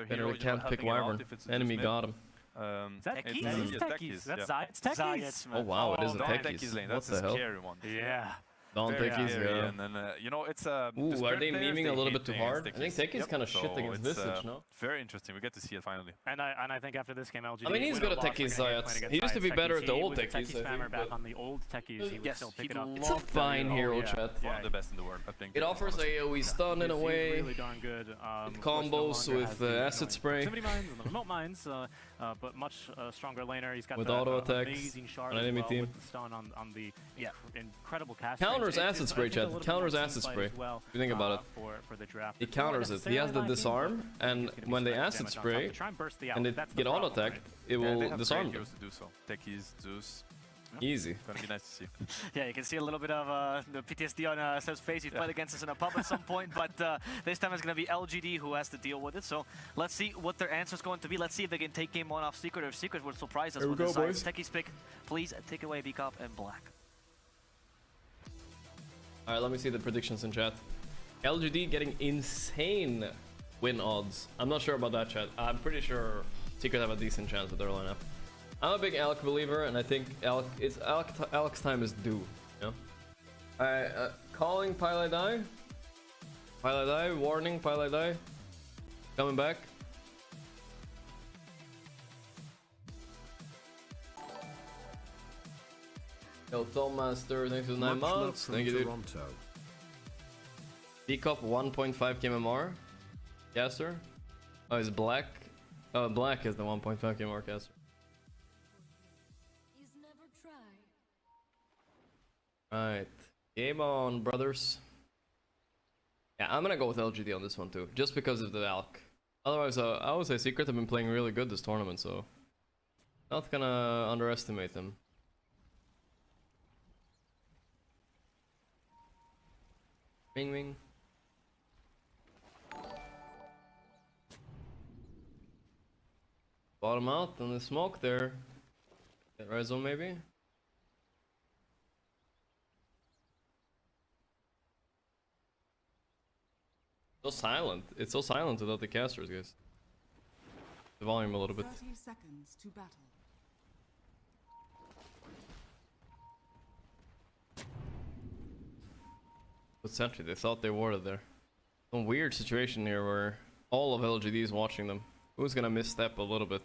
they really can't pick Wyvern. Enemy got him. Is that Techies? That's Zayat's Techies? Oh wow, it is a Techies. What the hell? Yeah. Don't Techies, yeah. And then, you know, it's ooh, are they memeing a little bit too hard? I think Techies kind of shit against Visage, no? Very interesting. We get to see it finally. And I think after this game, LGD. I mean, he's good at Techies, Zayat. He used to be better at the old Techies. Back on the old Techies, he would still pick it up. It's a fine hero, chat. One of the best in the world, I think. It offers AoE stun in a way. Really darn good. It combos with acid spray. Too many mines, remote mines, but much stronger laner. He's got with the auto attacks amazing shard on enemy team. With the stun on the incredible cast. Counters acid spray, chat. Counters acid spray. If you think about it. For the draft. He counters it. He has the disarm, and when they acid spray and they get auto attacked, it will disarm them. To do so. Techies, Zeus. Easy. Gonna be nice to see. Yeah, you can see a little bit of the PTSD on Seb's face. He's played against us in a pub at some point, but this time it's going to be LGD who has to deal with it. So let's see what their answer is going to be. Let's see if they can take game one off Secret, or if Secret would surprise us with this Techies pick. Please take it away, Bcop and Black. Alright, let me see the predictions in chat. LGD getting insane win odds. I'm not sure about that, chat. I'm pretty sure Secret have a decent chance with their lineup. I'm a big Alk believer, and I think Alk's time is due. You know? Calling Pilot Die. Pilot Die, warning, Pilot Die. Coming back. Yo, Tom Master, thanks for the 9 months. Thank you, dude. D-Cup 1.5 KMR. Caster. Oh, it's Black. Oh, Black is the 1.5 KMR caster. Right. Game on, brothers. Yeah, I'm gonna go with LGD on this one too, just because of the Alk. Otherwise, I would say Secret have been playing really good this tournament, so not gonna underestimate them. Ring ring. Bottom out and the smoke there. Get red zone maybe. So silent. It's so silent without the casters, guys. The volume a little bit. 30 seconds to battle. But Sentry, they thought they warded there. Some weird situation here where all of LGD is watching them. Who's gonna misstep a little bit?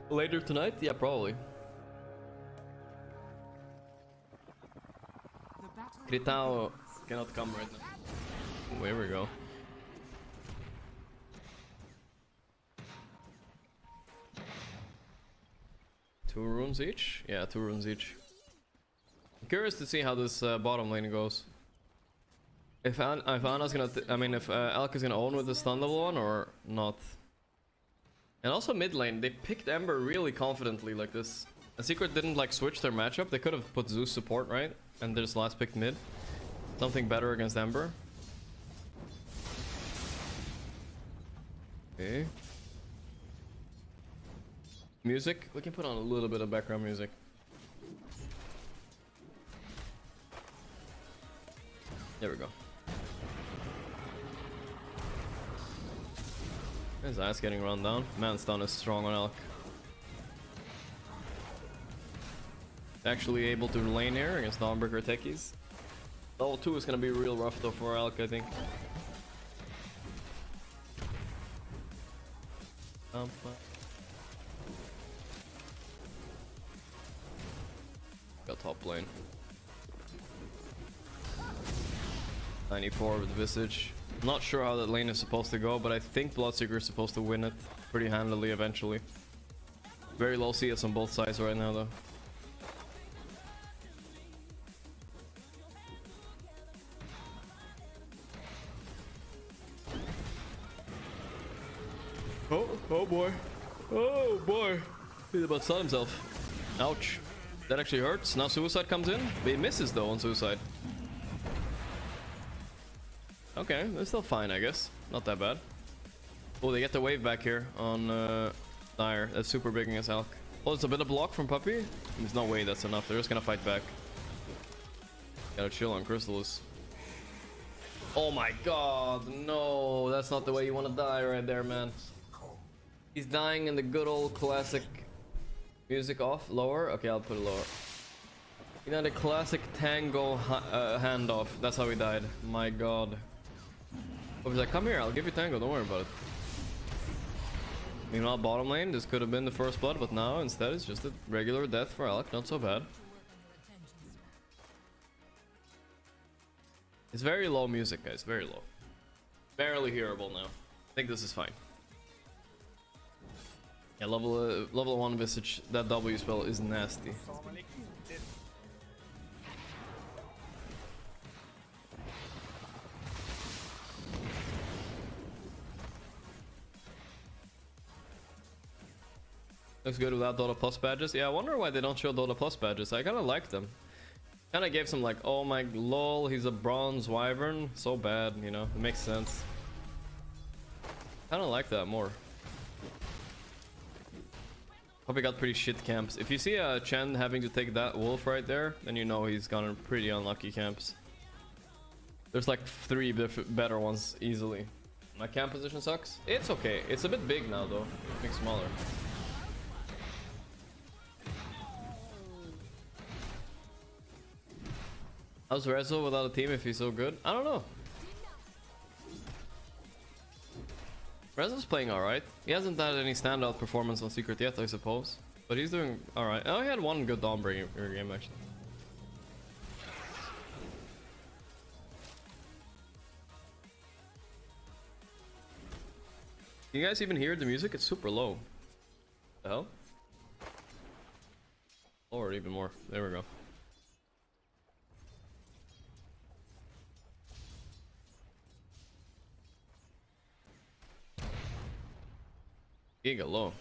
Later tonight? Yeah, probably. Gritao cannot come right now. Oh, here we go. Two runes each? Yeah, 2 runes each. I'm curious to see how this bottom lane goes. If Ana's gonna, if Alk is gonna own with the stun level one or not. And also mid lane, they picked Ember really confidently like this. And Secret didn't like switch their matchup. They could have put Zeus support, right? And they just last picked mid. Something better against Ember. Okay. Music. We can put on a little bit of background music. There we go. His ass getting run down. Man, stun is strong on Alk. Actually able to lane here against Dawnbreaker techies. Level 2 is gonna be real rough though for Alk, I think. Got top lane. 94 with Visage. Not sure how that lane is supposed to go, but I think Bloodseeker is supposed to win it pretty handily eventually. Very low CS on both sides right now though. Oh boy. Oh boy. He's about to stun himself. Ouch. That actually hurts. Now Suicide comes in. But he misses though on Suicide. Okay, they're still fine, I guess. Not that bad. Oh, they get the wave back here on Dire. That's super big against Alk. Oh, it's a bit of block from Puppey. There's no way that's enough. They're just gonna fight back. Gotta chill on Chrysalis. Oh my god, no. That's not the way you want to die right there, man. He's dying in the good old classic music off. Lower? Okay, I'll put it lower. You know, the classic tango handoff. That's how he died. My god. I was like, come here, I'll give you tango, don't worry about it. Meanwhile, bottom lane, this could have been the first blood, but now instead it's just a regular death for Alk. Not so bad. It's very low music, guys. Very low. Barely hearable now. I think this is fine. Yeah, level 1 Visage. That W spell is nasty. Looks good without Dota Plus badges. Yeah, I wonder why they don't show Dota Plus badges. I kind of like them. Kind of gave some like, oh my lol, he's a bronze wyvern. So bad, you know. It makes sense. Kind of like that more. Probably got pretty shit camps. If you see Chen having to take that wolf right there, then you know he's gone in pretty unlucky camps. There's like 3 better ones easily. My camp position sucks. It's okay. It's a bit big now though. Big smaller. How's Rezo without a team if he's so good? I don't know. Rezo's playing alright. He hasn't had any standout performance on Secret yet, I suppose. But he's doing alright. Oh, he had one good Dawnbreaker game actually. You guys even hear the music? It's super low. The hell? Or even more. There we go. Giga low.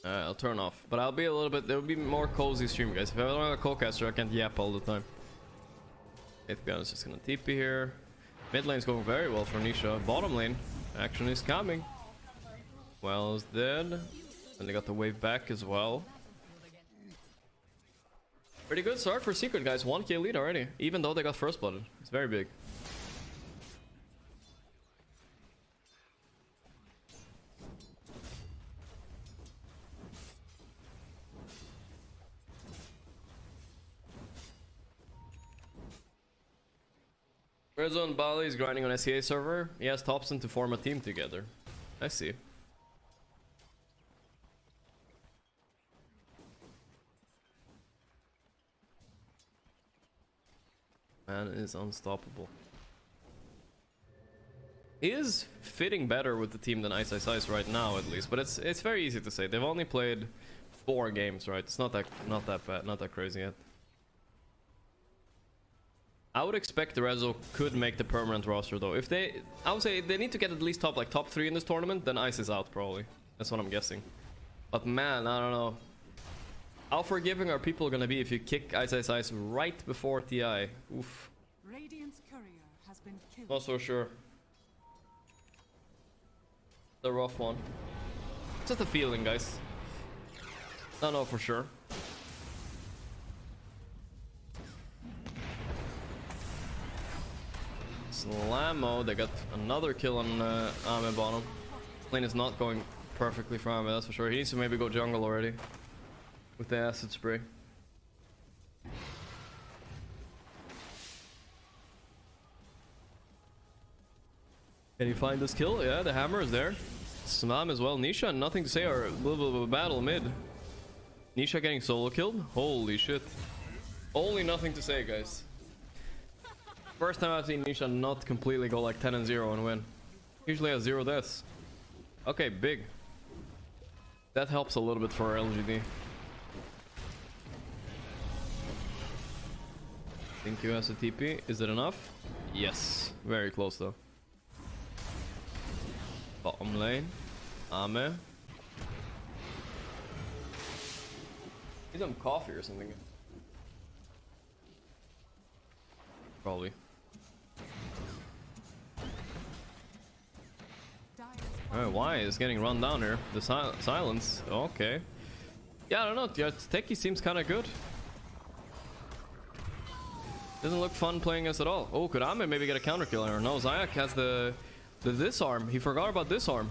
Alright, I'll turn off. But I'll be a little bit. There will be more cozy stream, guys. If I don't have a co-caster, I can't yap all the time. To be honest, just gonna TP here. Mid lane's going very well for Nisha. Bottom lane, action is coming. Well is dead. And they got the wave back as well. Pretty good start for Secret, guys. 1k lead already. Even though they got first blooded. It's very big. Rezo and Bali is grinding on SEA server. He has Thompson to form a team together. I see. Man is unstoppable. He is fitting better with the team than Ice right now, at least. But it's very easy to say. They've only played 4 games, right? It's not that bad, not that crazy yet. I would expect the Rezo could make the permanent roster though. If they, I would say they need to get at least top 3 in this tournament, then Ice is out probably. That's what I'm guessing. But man, I don't know. How forgiving are people gonna be if you kick Ice right before TI? Oof. Radiant's courier has been killed. Not so sure. The rough one. Just a feeling, guys. Don't know for sure. Slammo, they got another kill on Ame bottom. Lane is not going perfectly for Ame, that's for sure. He needs to maybe go jungle already with the acid spray. Can he find this kill? Yeah, the hammer is there. Smam as well. Nisha, nothing to say, or a little bit of a battle mid. Nisha getting solo killed? Holy shit. Only nothing to say, guys. First time I've seen Nisha not completely go like 10-0 and win. Usually has 0 deaths. Okay, big. That helps a little bit for LGD. Thank you as a TP. Is it enough? Yes. Very close though. Bottom lane. Ame. Need some coffee or something. Probably. Alright, why is getting run down here? The silence. Okay. Yeah, I don't know. Yeah, Teki seems kind of good. Doesn't look fun playing us at all. Oh, could Ame maybe get a counter kill here? No, Zayak has the disarm. He forgot about disarm.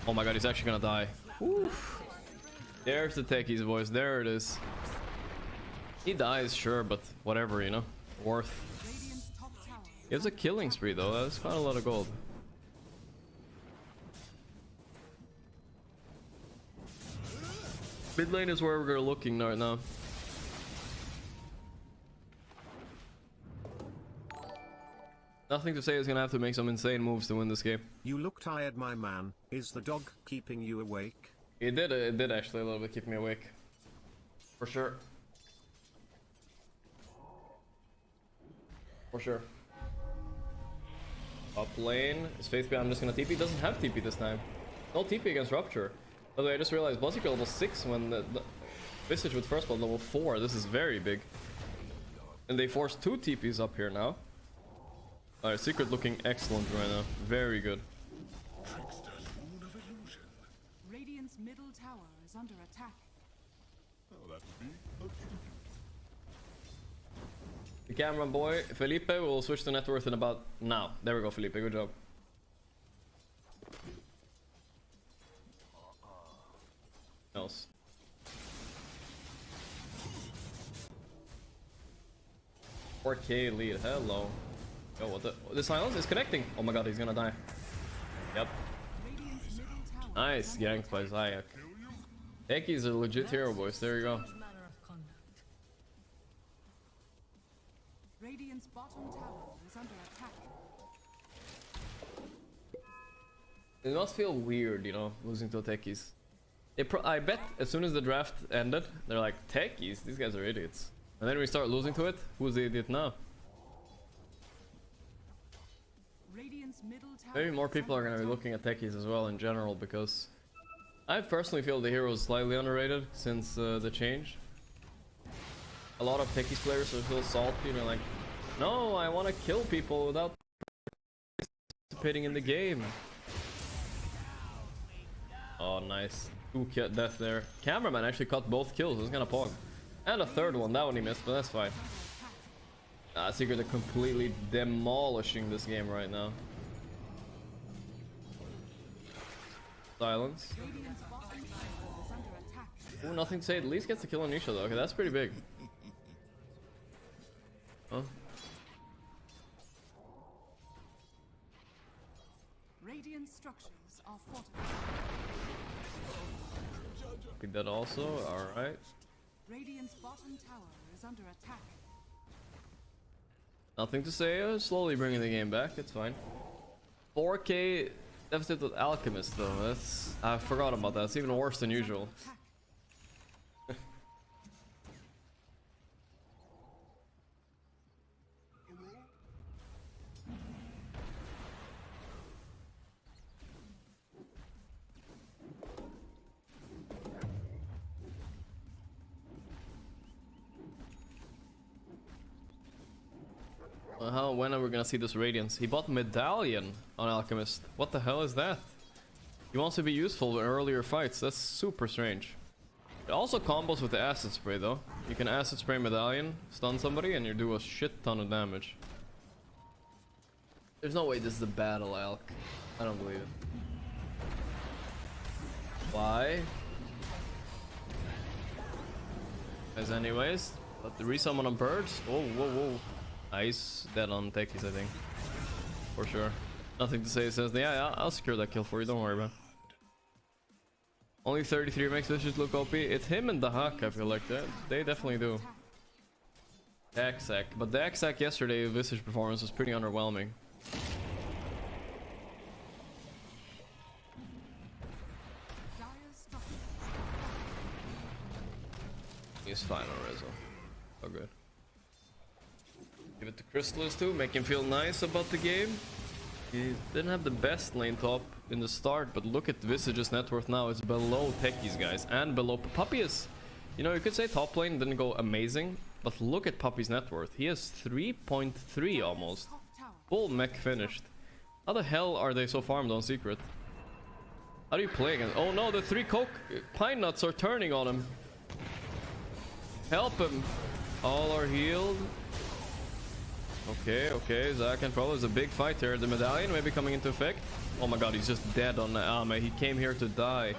Oh my god, he's actually gonna die. Oof. There's the Techies, boys. There it is. He dies, sure, but whatever, you know. Worth. He has a killing spree though. That's quite a lot of gold. Mid lane is where we're looking right now. Nothing to say is gonna have to make some insane moves to win this game. You look tired, my man. Is the dog keeping you awake? It did actually a little bit keep me awake. For sure. For sure. Up lane is Faith. I'm just gonna TP. Doesn't have TP this time. No TP against Rupture. By the way, I just realized Buzzy level 6 when the Visage with first blood level 4. This is very big. And they forced 2 TPs up here now. Alright, Secret looking excellent right now. Very good. Radiant's middle tower is under attack. Oh, that would be The camera boy, Felipe, will switch to net worth in about now. There we go, Felipe. Good job. Else. $4K lead. Hello. Yo, what the silence is connecting. Oh my god, he's gonna die. Yep. Nice gank by Zayak. Techies are legit hero boys. There you go. Radiant's bottom tower is under attack. It must feel weird, you know, losing to techies. I bet as soon as the draft ended, they're like, techies? These guys are idiots. And then we start losing to it. Who's the idiot now? Maybe more people are going to be looking at techies as well in general, because I personally feel the hero is slightly underrated since the change. A lot of techies players are still salty and they're like, no, I want to kill people without participating in the game. Oh, nice. 2 death there. Cameraman actually caught both kills. It was kind of pog. And a third one. That one he missed, but that's fine. Secret are completely demolishing this game right now. Silence. Ooh, nothing to say. At least gets the kill on Nisha though. Okay, that's pretty big. Huh? Radiant structures are fortified. Pick that also. All right. Radiant's bottom tower is under attack. Nothing to say. Slowly bringing the game back. It's fine. 4K deficit with Alchemist though. That's I forgot about that. It's even worse than usual. When are we gonna see this Radiance? He bought Medallion on Alchemist. What the hell is that? He wants to be useful in earlier fights. That's super strange. It also combos with the Acid Spray though. You can Acid Spray Medallion, stun somebody, and you do a shit ton of damage. There's no way this is a battle, Alk. I don't believe it. Why? As anyways, but the resummon on birds. Oh, whoa, whoa. Nice. Dead on techies, I think. For sure. Nothing to say. It says, yeah, I'll secure that kill for you. Don't worry about it. Only 33 makes Vicious look OP. It's him and the Huck, I feel like that. They definitely do. Daxak. But Daxak yesterday, Visage performance was pretty underwhelming. He's fine on Rezo. Oh, good. Give it to Crystallis too, make him feel nice about the game. He didn't have the best lane top in the start, but look at Visage's net worth now. It's below techies, guys, and below Puppy is. You know, you could say top lane didn't go amazing, but look at Puppy's net worth. He has 3.3 almost. Full mech finished. How the hell are they so farmed on Secret? How do you play against? Oh no, the 3 pine nuts are turning on him. Help him. All are healed. Okay, Zack and Pro is a big fight here. The medallion may be coming into effect. Oh my god, he's just dead on the Ame. He came here to die.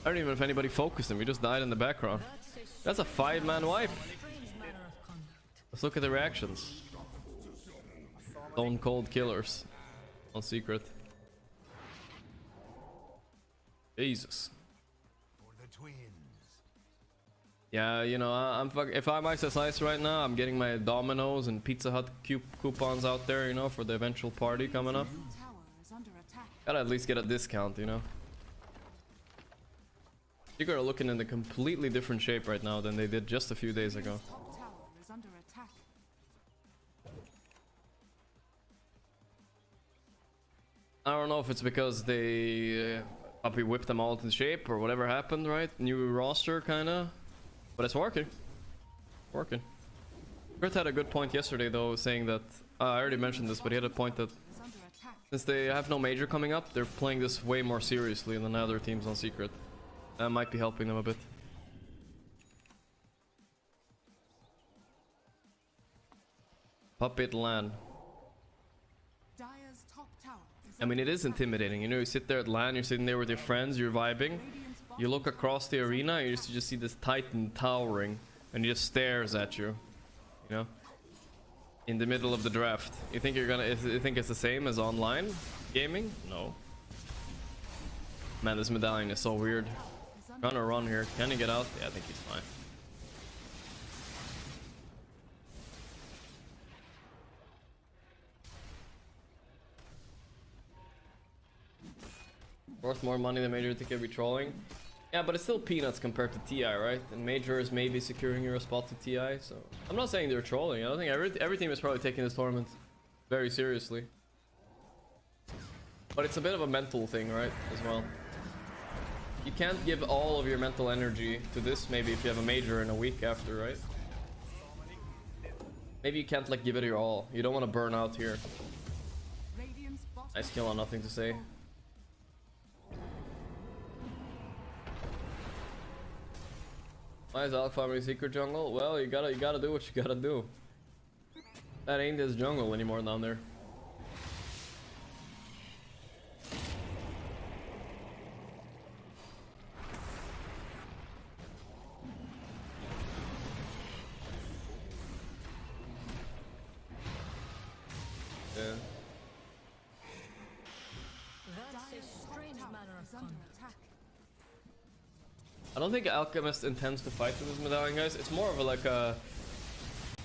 I don't even know if anybody focused him. He just died in the background. That's a 5-man wipe. Let's look at the reactions. Stone cold killers on Secret. Jesus. Yeah, you know, if I'm Ice Ice right now, I'm getting my Domino's and Pizza Hut coupons out there, you know, for the eventual party coming up. Gotta at least get a discount, you know. You guys are looking in a completely different shape right now than they did just a few days ago. I don't know if it's because they probably whipped them all into shape or whatever happened, right? New roster, kinda. But it's working. Working. Kurt had a good point yesterday though, saying that I already mentioned this, but he had a point that since they have no major coming up, they're playing this way more seriously than other teams on Secret. That might be helping them a bit. Puppet LAN. Dire's top tower is I mean, it is intimidating. You know, you sit there at LAN, you're sitting there with your friends, you're vibing. You look across the arena, you just see this Titan towering, and he just stares at you. You know, in the middle of the draft. You think you think it's the same as online gaming? No. Man, this medallion is so weird. Trying to run here. Can he get out? Yeah, I think he's fine. Worth more money than Major to be trolling. Yeah, but it's still peanuts compared to TI, right? And Major is maybe securing your spot to TI, so... I'm not saying they're trolling. I don't think every team is probably taking this tournament very seriously. But it's a bit of a mental thing, right? As well. You can't give all of your mental energy to this, maybe if you have a Major in a week after, right? Maybe you can't, like, give it your all. You don't want to burn out here. Nice kill on nothing to say. Why is Alpha farming secret jungle? Well, you gotta do what you gotta do. That ain't his jungle anymore down there. Yeah. That's a strange manner of under attack. I don't think Alchemist intends to fight with this medallion, guys. It's more of a like a...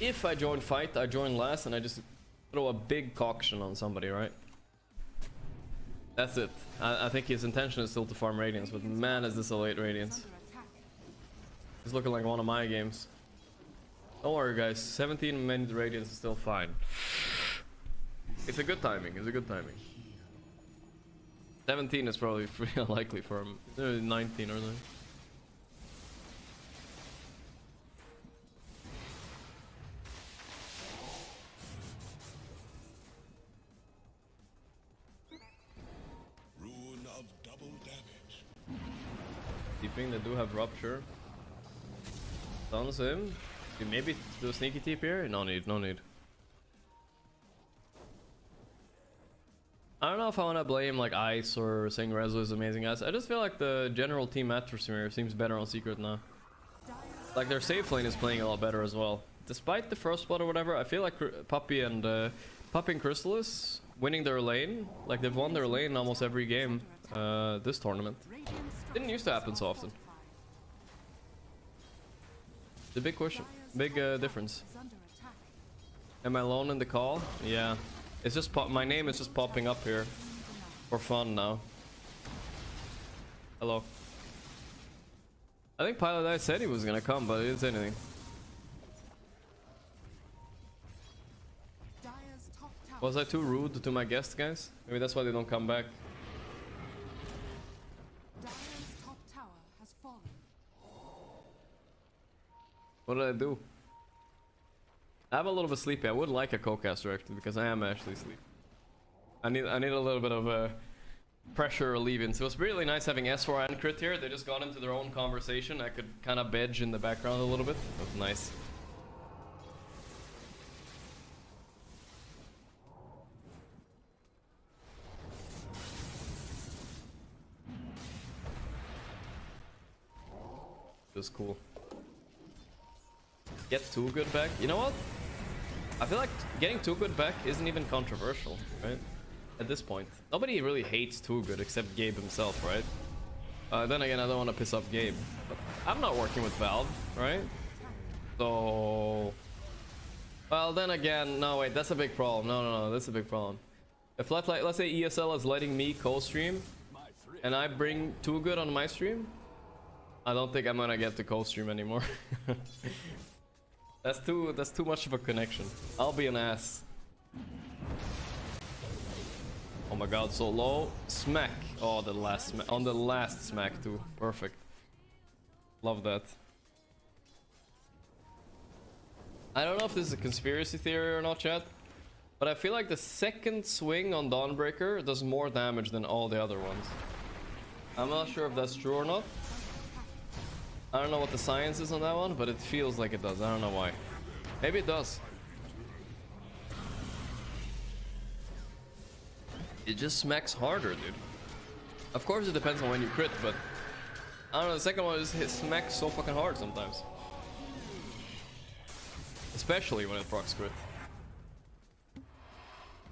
If I join fight, I join last and I just throw a big coction on somebody, right? That's it. I think his intention is still to farm Radiance, but man is this a late Radiance. It's looking like one of my games. Don't worry, guys. 17 minute Radiance is still fine. It's a good timing. It's a good timing. 17 is probably pretty unlikely for him. 19 or something. Deeping, they do have Rupture. Stuns him. Okay, maybe do a sneaky TP here? No need, no need. I don't know if I want to blame like Ice or saying Rezo is amazing guys. I just feel like the general team atmosphere seems better on Secret now. Like their safe lane is playing a lot better as well. Despite the first spot or whatever, I feel like Puppy and Chrysalis winning their lane. Like they've won their lane almost every game this tournament. Didn't used to happen so often. The big question, big difference. Am I alone in the call? Yeah. It's just my name is just popping up here for fun now. Hello. I think Pilot Eye said he was gonna come, but he didn't say anything. Was I too rude to my guests, guys? Maybe that's why they don't come back. What did I do? I'm a little bit sleepy. I would like a co-caster actually, because I am actually sleepy. I need a little bit of pressure relieving. So it's really nice having S4 and Crit here. They just got into their own conversation. I could kind of bedge in the background a little bit. That's nice. This is cool. Get Too Good back. You know what? I feel like getting Too Good back isn't even controversial, right? At this point. Nobody really hates Too Good except Gabe himself, right? Then again, I don't want to piss off Gabe. But I'm not working with Valve, right? So... Well, then again, no, wait, that's a big problem. No, that's a big problem. If let's say ESL is letting me co-stream, and I bring Too Good on my stream, I don't think I'm gonna get to co-stream anymore. That's too much of a connection. I'll be an ass. Oh my god, so low. Smack. Oh, the last smack. On the last smack too. Perfect. Love that. I don't know if this is a conspiracy theory or not, chat, but I feel like the second swing on Dawnbreaker does more damage than all the other ones. I'm not sure if that's true or not. I don't know what the science is on that one, but it feels like it does. I don't know why. Maybe it does. it just smacks harder, dude. Of course, it depends on when you crit, but I don't know. The second one just smacks so fucking hard sometimes, especially when it procs crit.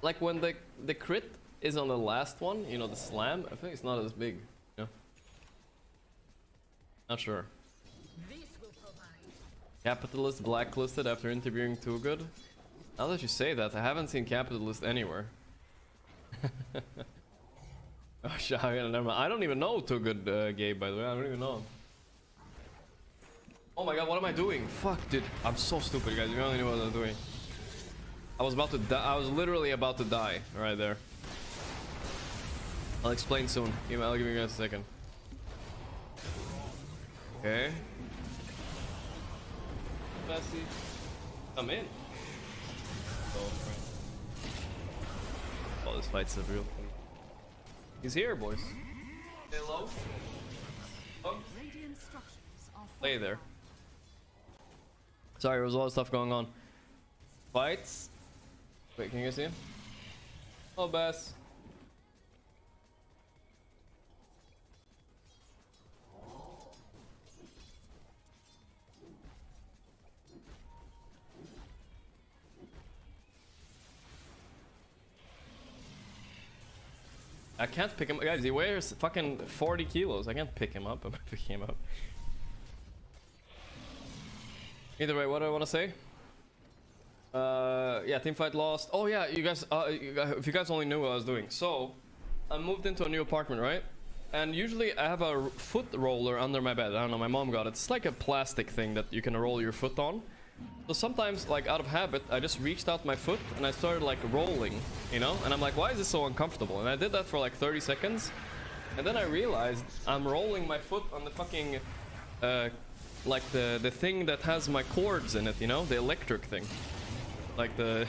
Like when the crit is on the last one, you know, the slam. I think it's not as big. Yeah. Not sure. Capitalist blacklisted after interviewing Too Good. Now that you say that, I haven't seen Capitalist anywhere. Oh, shit, I don't even know Too Good, Gabe, by the way. I don't even know him. Oh my god, what am I doing? Fuck, dude. I'm so stupid, guys. You only knew what I was doing. I was about to die. I was literally about to die right there. I'll explain soon. I'll give you guys a second. Okay. Bessie. I'm in. Oh, this fight's a real thing. He's here, boys. Stay low. Oh. Play there. Sorry, there was a lot of stuff going on. Fights. Wait, can you guys see him? Oh, Bass. I can't pick him up. Guys, he weighs fucking 40 kilos. I can't pick him up. I'm picking him up. Either way, what do I want to say? Yeah, teamfight lost. Oh yeah, you guys, if you guys only knew what I was doing. So, I moved into a new apartment, right? And usually I have a foot roller under my bed. I don't know, my mom got it. It's like a plastic thing that you can roll your foot on. So sometimes, like out of habit, I just reached out my foot and I started like rolling, you know? And I'm like, why is this so uncomfortable? And I did that for like 30 seconds. And then I realized I'm rolling my foot on the fucking, like the thing that has my cords in it, you know? The electric thing. Like the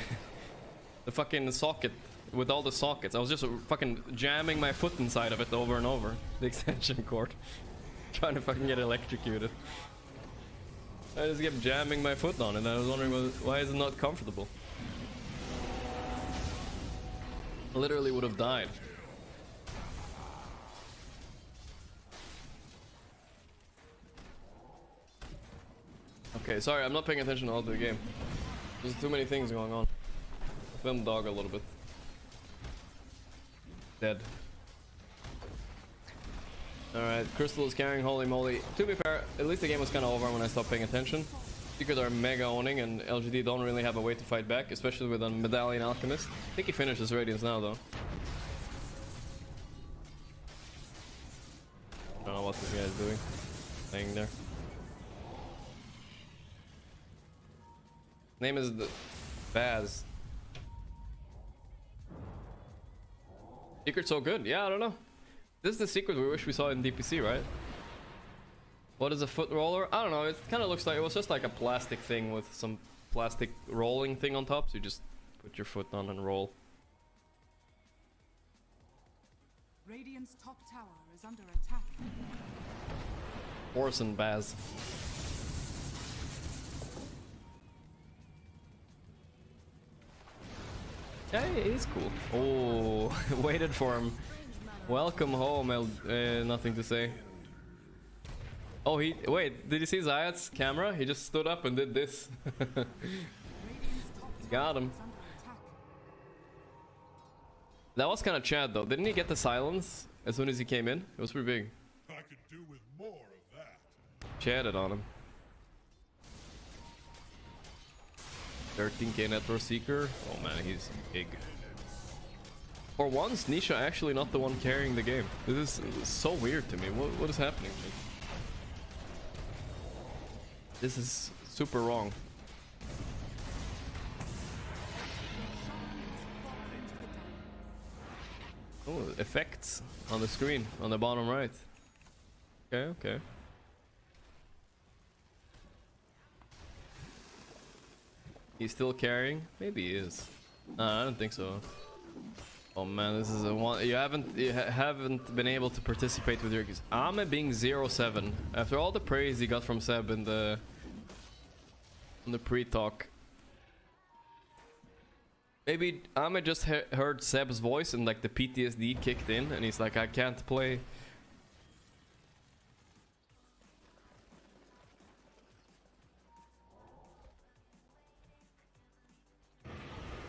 fucking socket with all the sockets. I was just fucking jamming my foot inside of it over and over. The extension cord. Trying to fucking get electrocuted. I just kept jamming my foot on it and I was wondering why is it not comfortable? I literally would have died. Okay, sorry, I'm not paying attention all to the game. There's too many things going on. I filmed dog a little bit. Dead. Alright, Crystal is carrying, holy moly. To be fair, at least the game was kind of over when I stopped paying attention. Secrets are mega owning and LGD don't really have a way to fight back, especially with a Medallion Alchemist. I think he finishes Radiance now though. I don't know what this guy is doing. Staying there. Name is Baz. Secret's so good. Yeah, I don't know. This is the secret we wish we saw in DPC, right? What is a foot roller? I don't know. It kind of looks like it was just like a plastic thing with some plastic rolling thing on top. So you just put your foot on and roll. Radiant's top tower is under attack. Horse and Baz. Hey, he's cool. Oh, waited for him. Welcome home, nothing to say. Oh, wait, did you see Zayat's camera? He just stood up and did this. Got him. That was kind of Chad though. Didn't he get the silence as soon as he came in? It was pretty big. I could do with more of that. Chatted on him. 13k Network Seeker. Oh man, he's big. For once, Nisha actually not the one carrying the game. This is so weird to me. What is happening? This is super wrong. Oh, effects on the screen on the bottom right. Okay, okay. He's still carrying? Maybe he is. I don't think so. Oh man, this is a one. You haven't been able to participate with your. Ame being 0-7 after all the praise he got from Seb in the pre-talk. Maybe Ame just heard Seb's voice and like the PTSD kicked in and he's like, I can't play.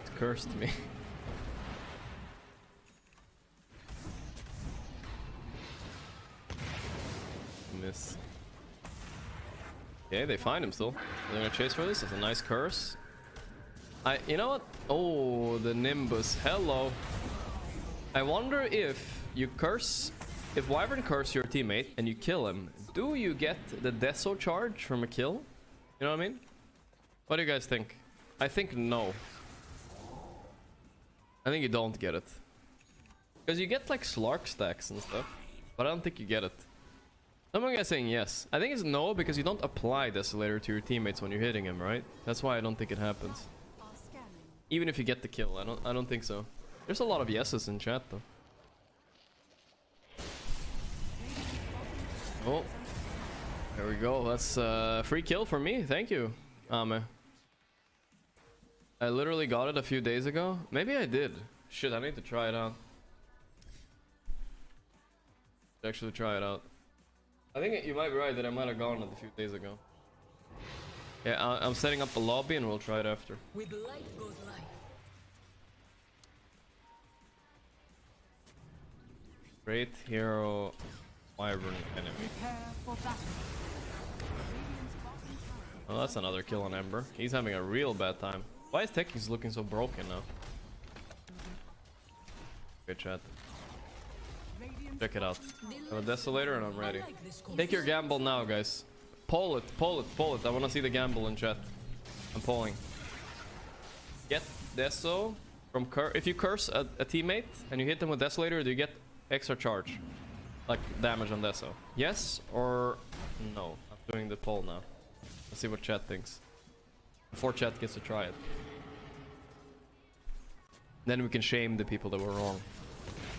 It's cursed me. Miss. Okay, they find him still. They're gonna chase for this. That's a nice curse. You know what? Oh, the Nimbus. Hello. I wonder if you curse, if Wyvern curse your teammate and you kill him, do you get the Deso charge from a kill? You know what I mean? What do you guys think? I think no. I think you don't get it. Because you get like Slark stacks and stuff, but I don't think you get it. Some of you guys saying yes. I think it's no because you don't apply Desolator to your teammates when you're hitting him, right? That's why I don't think it happens. Even if you get the kill, I don't think so. There's a lot of yeses in chat though. Oh, there we go. That's a free kill for me. Thank you, Ame. I literally got it a few days ago. Maybe I did. Shit, I need to try it out. Actually try it out. I think you might be right that I might have gotten it a few days ago. Yeah, I'm setting up a lobby and we'll try it after. With light goes life. Great hero, Wyvern enemy. Oh, that's another kill on Ember. He's having a real bad time. Why is Tekis looking so broken now? Good chat. Check it out. I have a Desolator and I'm ready. Take your gamble now, guys. Poll it, poll it, poll it. I want to see the gamble in chat. I'm polling. Get Deso from if you curse a teammate and you hit them with Desolator, do you get extra charge? Like damage on Deso? Yes or no? I'm doing the poll now. Let's see what chat thinks. Before chat gets to try it. Then we can shame the people that were wrong.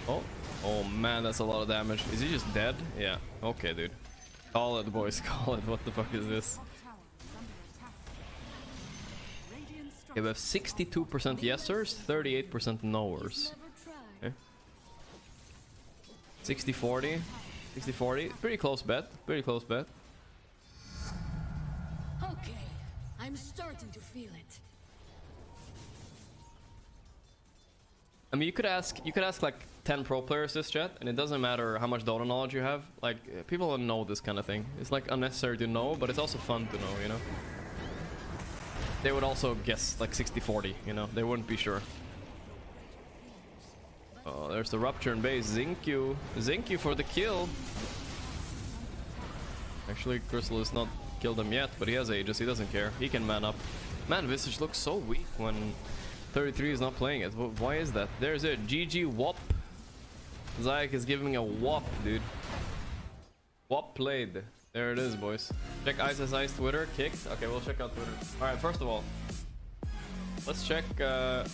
Oh. Oh man, that's a lot of damage. Is he just dead? Yeah. Okay, dude. Call it, boys. Call it. What the fuck is this? Okay, we have 62% yesers, 38% knowers. Okay. 60-40. 60-40. Pretty close bet. Pretty close bet. Okay, I'm starting to feel it. I mean, you could ask like 10 pro players this chat, and it doesn't matter how much Dota knowledge you have. Like, people don't know this kind of thing. It's like unnecessary to know, but it's also fun to know, you know? They would also guess like 60-40, you know? They wouldn't be sure. Oh, there's the Rupture in base. Zincu. Zincu for the kill. Actually, Crystal has not killed him yet, but he has Aegis. He doesn't care. He can man up. Man, Visage looks so weak when 33 is not playing it. Why is that? There's it. GG Wop. Zayak is giving a wop, dude. Wop played. There it is, boys. Check IceIce Twitter. Kicked. Okay, we'll check out Twitter. Alright, first of all, let's check 1-0.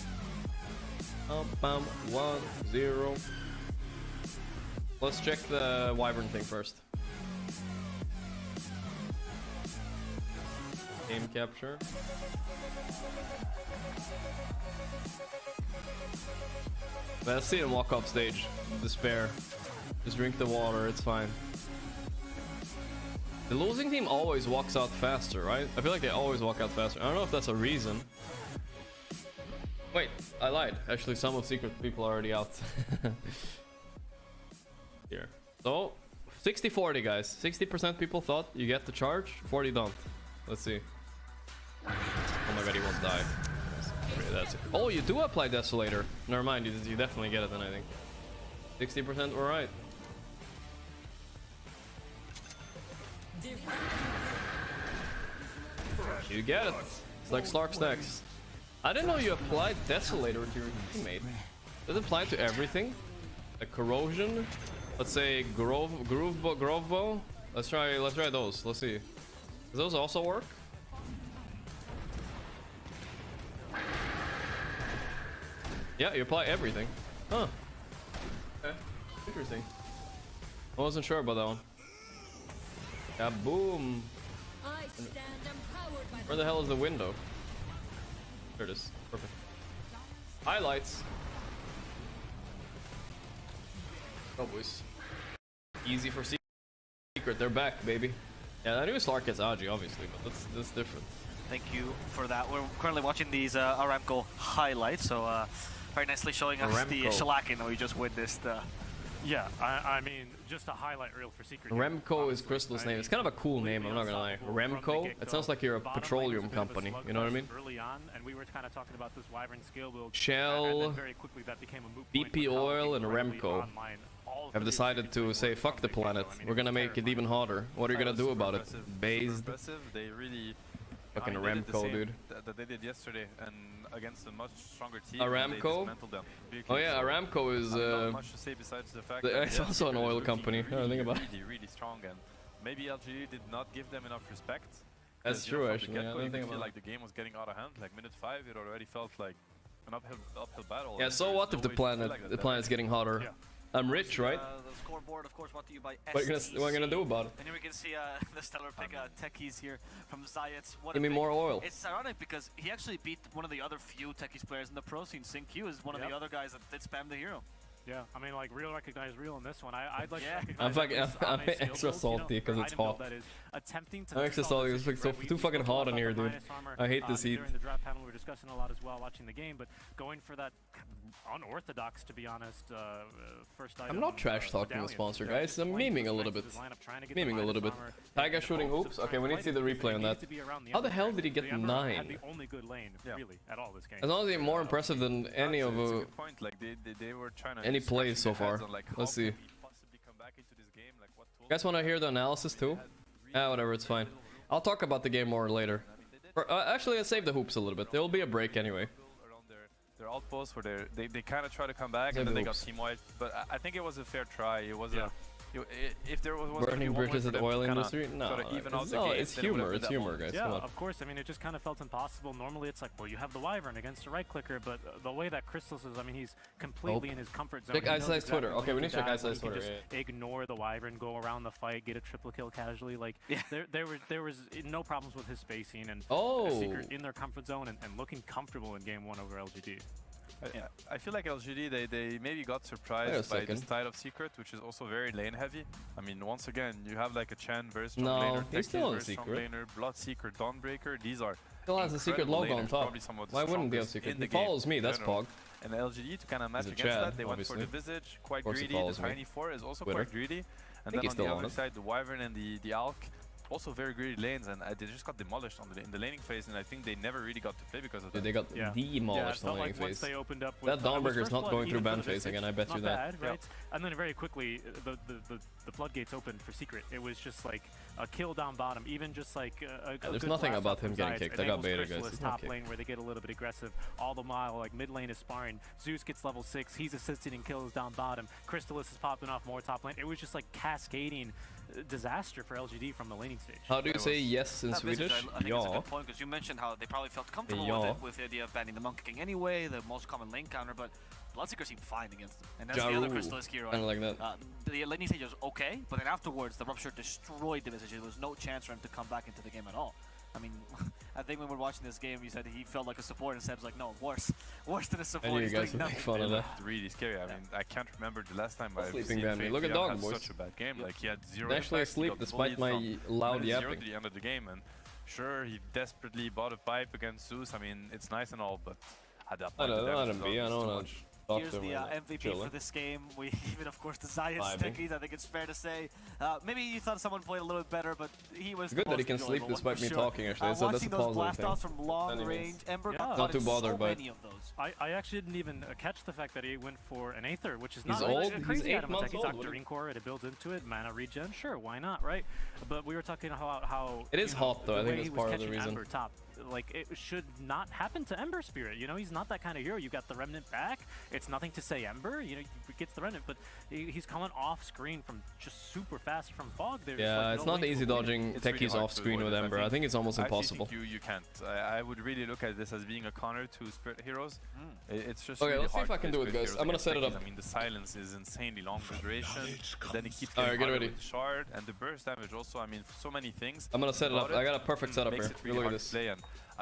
Let's check the Wyvern thing first. Game capture. Let's see him walk off stage. Despair. Just drink the water, it's fine. The losing team always walks out faster, right? I feel like they always walk out faster. I don't know if that's a reason. Wait, I lied. Actually, some of Secret people are already out. Here. So, 60-40, guys. 60% people thought you get the charge, 40 don't. Let's see. Oh my god, he won't die. That's it. Oh, you do apply Desolator. Never mind, you definitely get it then, I think. 60% were right. You get it. It's like Slark stacks. I didn't know you applied Desolator to your teammate. Does it apply to everything? Like Corrosion? Let's say Grove Bow? Let's try those. Let's see. Does those also work? Yeah, you apply everything. Huh. Okay. Interesting. I wasn't sure about that one. Kaboom! Where the hell is the window? There it is. Perfect. Highlights. Oh, boys. Easy for Secret. They're back, baby. Yeah, I knew Slark gets Agi, obviously, but that's different. Thank you for that. We're currently watching these Aramco highlights, so very nicely showing us the shellacking that we just witnessed. Yeah, I mean, just a highlight reel for Secret. Remco is Crystal's name. It's kind of a cool name, I'm not gonna lie. Remco? It sounds like you're a petroleum company, you know what I mean? Early on, and we were kind of talking about this Wyvern skill build. Shell, very quickly that became a moot BP Oil, and Remco have decided to say, fuck the planet. We're gonna make it even hotter. What are you gonna do about it? Based. They really fucking Remco, dude. That they did yesterday, and against a much stronger team. Aramco? Oh yeah, Aramco is not much to say besides the fact that it's also an oil company. Think about it. Really strong, and maybe LGD did not give them enough respect. That's true, actually. I don't feel like the game was getting out of hand. Like minute 5, it already felt like an uphill battle. Yeah, so what if the planet's getting hotter? Yeah. I'm rich, right? The scoreboard, of course, brought to you by What are you gonna do about it? And here we can see the stellar pick techies here from Zayat. Give me more oil. It's ironic because he actually beat one of the other few techies players in the pro scene. SyncQ is one of the other guys that did spam the hero. Yeah, I mean, like, real recognize real in this one. I'd like to recognize I'm extra salty because it's hot. I'm extra salty because it's too fucking hot in here, dude. I hate this heat. During the draft panel, we were discussing a lot as well, watching the game, but going for that unorthodox, to be honest, first item. I'm not trash talking the sponsor, guys. I'm memeing a little bit. Memeing a little bit. Taiga shooting hoops. Okay, we need to see the replay on that. How the hell did he get 9? Had the only good lane, really, at all this game. That's honestly more impressive than any of they were trying to any plays so far. Let's see. You guys want to hear the analysis too? Whatever, it's fine. I'll talk about the game more later. Actually, I'll save the hoops a little bit. There will be a break anyway. Their outposts where they kind of try to come back and then they got team wiped. But I think it was a fair try. It was if there was burning bridges at the oil industry, no, it's humor. It's humor, guys. Yeah, of course. I mean, it just kind of felt impossible. Normally, it's like, well, you have the Wyvern against a right clicker, but the way that Crystals is, I mean, he's completely in his comfort zone. Check Ice's Twitter. Okay, we need to check Ice's Twitter. Just ignore the Wyvern, go around the fight, get a triple kill casually. Like there was no problems with his spacing and Secret in their comfort zone and looking comfortable in game 1 over LGD. I feel like LGD, they maybe got surprised by the style of Secret, which is also very lane heavy. I mean, once again, you have like a Chen very strong laner, he's still on very strong laner, Bloodseeker, Dawnbreaker. These are still has a Secret logo on top. Why wouldn't he have Secret? He follows me, that's Pog. And LGD, to kind of match against that, they went for the Visage, quite greedy. The Tiny 4 is also quite greedy. And then on the other side, the Wyvern and the Alk, also very greedy lanes, and they just got demolished in the laning phase, and I think they never really got to play because of that. They got demolished in the laning phase. They opened up that Dawnbreaker's not going through ban phase again, I bet you that. Right? And then very quickly, the floodgates opened for Secret. It was just like a kill down bottom, even just like there's nothing about him getting kicked. I got beta, guys. Top lane where they get a little bit aggressive. All the while, like mid lane is sparring. Zeus gets level 6. He's assisting in kills down bottom. Crystallis is popping off more top lane. It was just like cascading disaster for LGD from the laning stage. How do you say yes in Swedish? I think that's a good point, because you mentioned how they probably felt comfortable with the idea of banning the Monkey King anyway, the most common lane counter, but Bloodseeker seemed fine against them. And that's the other Crystallis hero. I like that. The laning stage was okay, but then afterwards the Rupture destroyed the Visage. There was no chance for him to come back into the game at all. I mean, I think when we were watching this game, you said he felt like a support, and Seb's like, no, worse than a support. I knew you guys would make fun of that. It's really scary. I mean, I can't remember the last time I've seen Look at Dog, boys. Such a bad game. Like, he had 0 actually asleep despite my loud yapping. To the end of the game, and sure, he desperately bought a pipe against Zeus. I mean, it's nice and all, but at that point, let him be. I don't know. Here's the MVP for this game. We even, of course, the Zayat stickies. I think it's fair to say. Maybe you thought someone played a little bit better, but he was good that he can sleep despite me talking. Actually, so that's a positive blast offs from long range, Ember not too bothered by many of those. I actually didn't even catch the fact that he went for an Aether, which is not he's old. Crazy. He's 8 months old. He's Green Core, it builds into it, mana regen, sure, why not, right? But we were talking about how it is hot though. I think that's part of the reason. Ember top. Like, it should not happen to Ember Spirit, you know, he's not that kind of hero. You got the Remnant back, it's nothing to say Ember, you know, he gets the Remnant, but he's coming off screen from just super fast from Fog. There's like it's not easy dodging techies off screen with Ember. I think it's almost impossible. You can't. I would really look at this as being a counter to Spirit heroes. It's just okay, really let's see if I can do it, guys. I'm gonna set it up. I mean, the silence is insanely long duration, then it keeps getting harder with the shard, and the burst damage also, I mean, so many things. I'm gonna set it up. I got a perfect setup here. Look at this.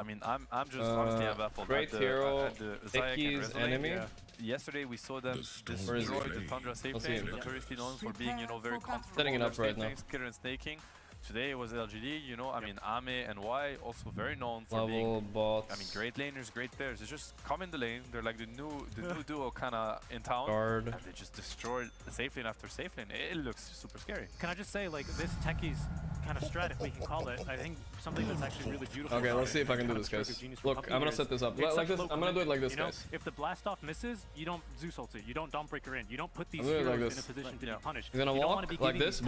I mean, I'm just honestly baffled. Great hero, Techies enemy. Yesterday we saw them destroy the Tundra safe lane, notoriously known for being, you know, very comfortable. Setting it up right now. Killer and snaking. Today it was LGD, you know, I mean, Ame and Y also very known for being, bots. I mean, great laners, great players. They just come in the lane, they're like the new duo kind of in town, Guard. and they just destroy safe lane after safe lane. It looks super scary. Can I just say, like, this Techies kind of strat, if we can call it, I think something that's actually really beautiful. Okay, let's see if I can do this, guys. Look, I'm gonna set this up like this. I'm gonna do it like this, guys. If the blast off misses, you don't Zeus ult it, you don't Dawnbreaker in, you don't put these heroes in a position to be punished. He's gonna walk like this, and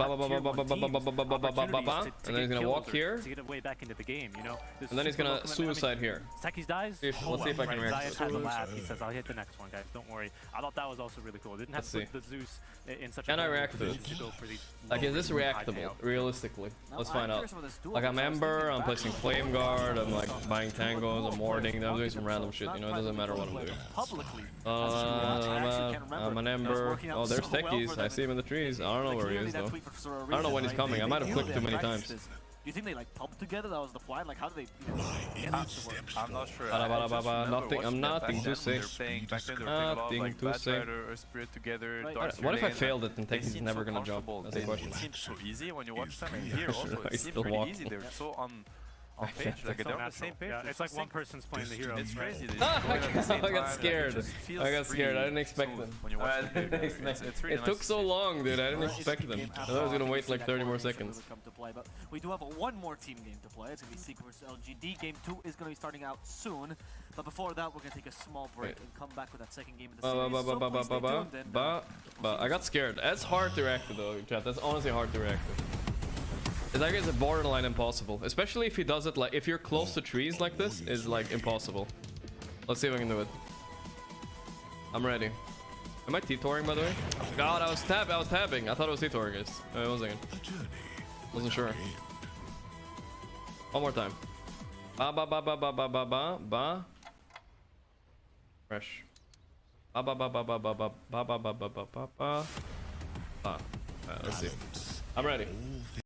then he's gonna walk here, to get away back into the game, you know. And then he's gonna suicide here. Techies dies. Let's see if I can react. Zayas has a laugh. He says, "I'll hit the next one, guys. Don't worry." I thought that was also really cool. Didn't have to put the Zeus in such a position to go for these. Like, is this reactable realistically? Let's find out. Like, I'm Ember, I'm placing Flame Guard, I'm like buying tangos, I'm warding, I'm doing some random shit. You know, it doesn't matter what I'm doing. I'm an Ember. Oh, there's Techies. I see him in the trees. I don't know where he is though. I don't know when he's coming. I might have clicked too many times. Do you think they like pub together? That was the plan. Like, how do they? I'm not sure. Nothing. I'm nothing to say. Nothing to say. Together. What if I failed it and Techies is never gonna jump? That's the question. It seems so easy when you watch them, and here also it seems pretty easy. They're so on page, like they're on the same page. Yeah, it's like one person's playing the hero. It's crazy. I got scared. I didn't expect them. It took so long, dude. I didn't expect them. I thought I was gonna wait like 30 more seconds. But we do have one more team game to play. It's gonna be Secret vs LGD. Game 2 is gonna be starting out soon. But before that, we're gonna take a small break and come back with that second game of the series. I got scared. That's hard to react to though, chat. That's honestly hard to react to. It's like it's a borderline impossible, especially if he does it like if you're close to trees like this is like impossible. Let's see if I can do it. I'm ready. Am I T-touring by the way? God, I was tabbing. I thought it was T-touring, guys. Wait 1 second. Wasn't sure. One more time. Fresh. Let's see. I'm ready.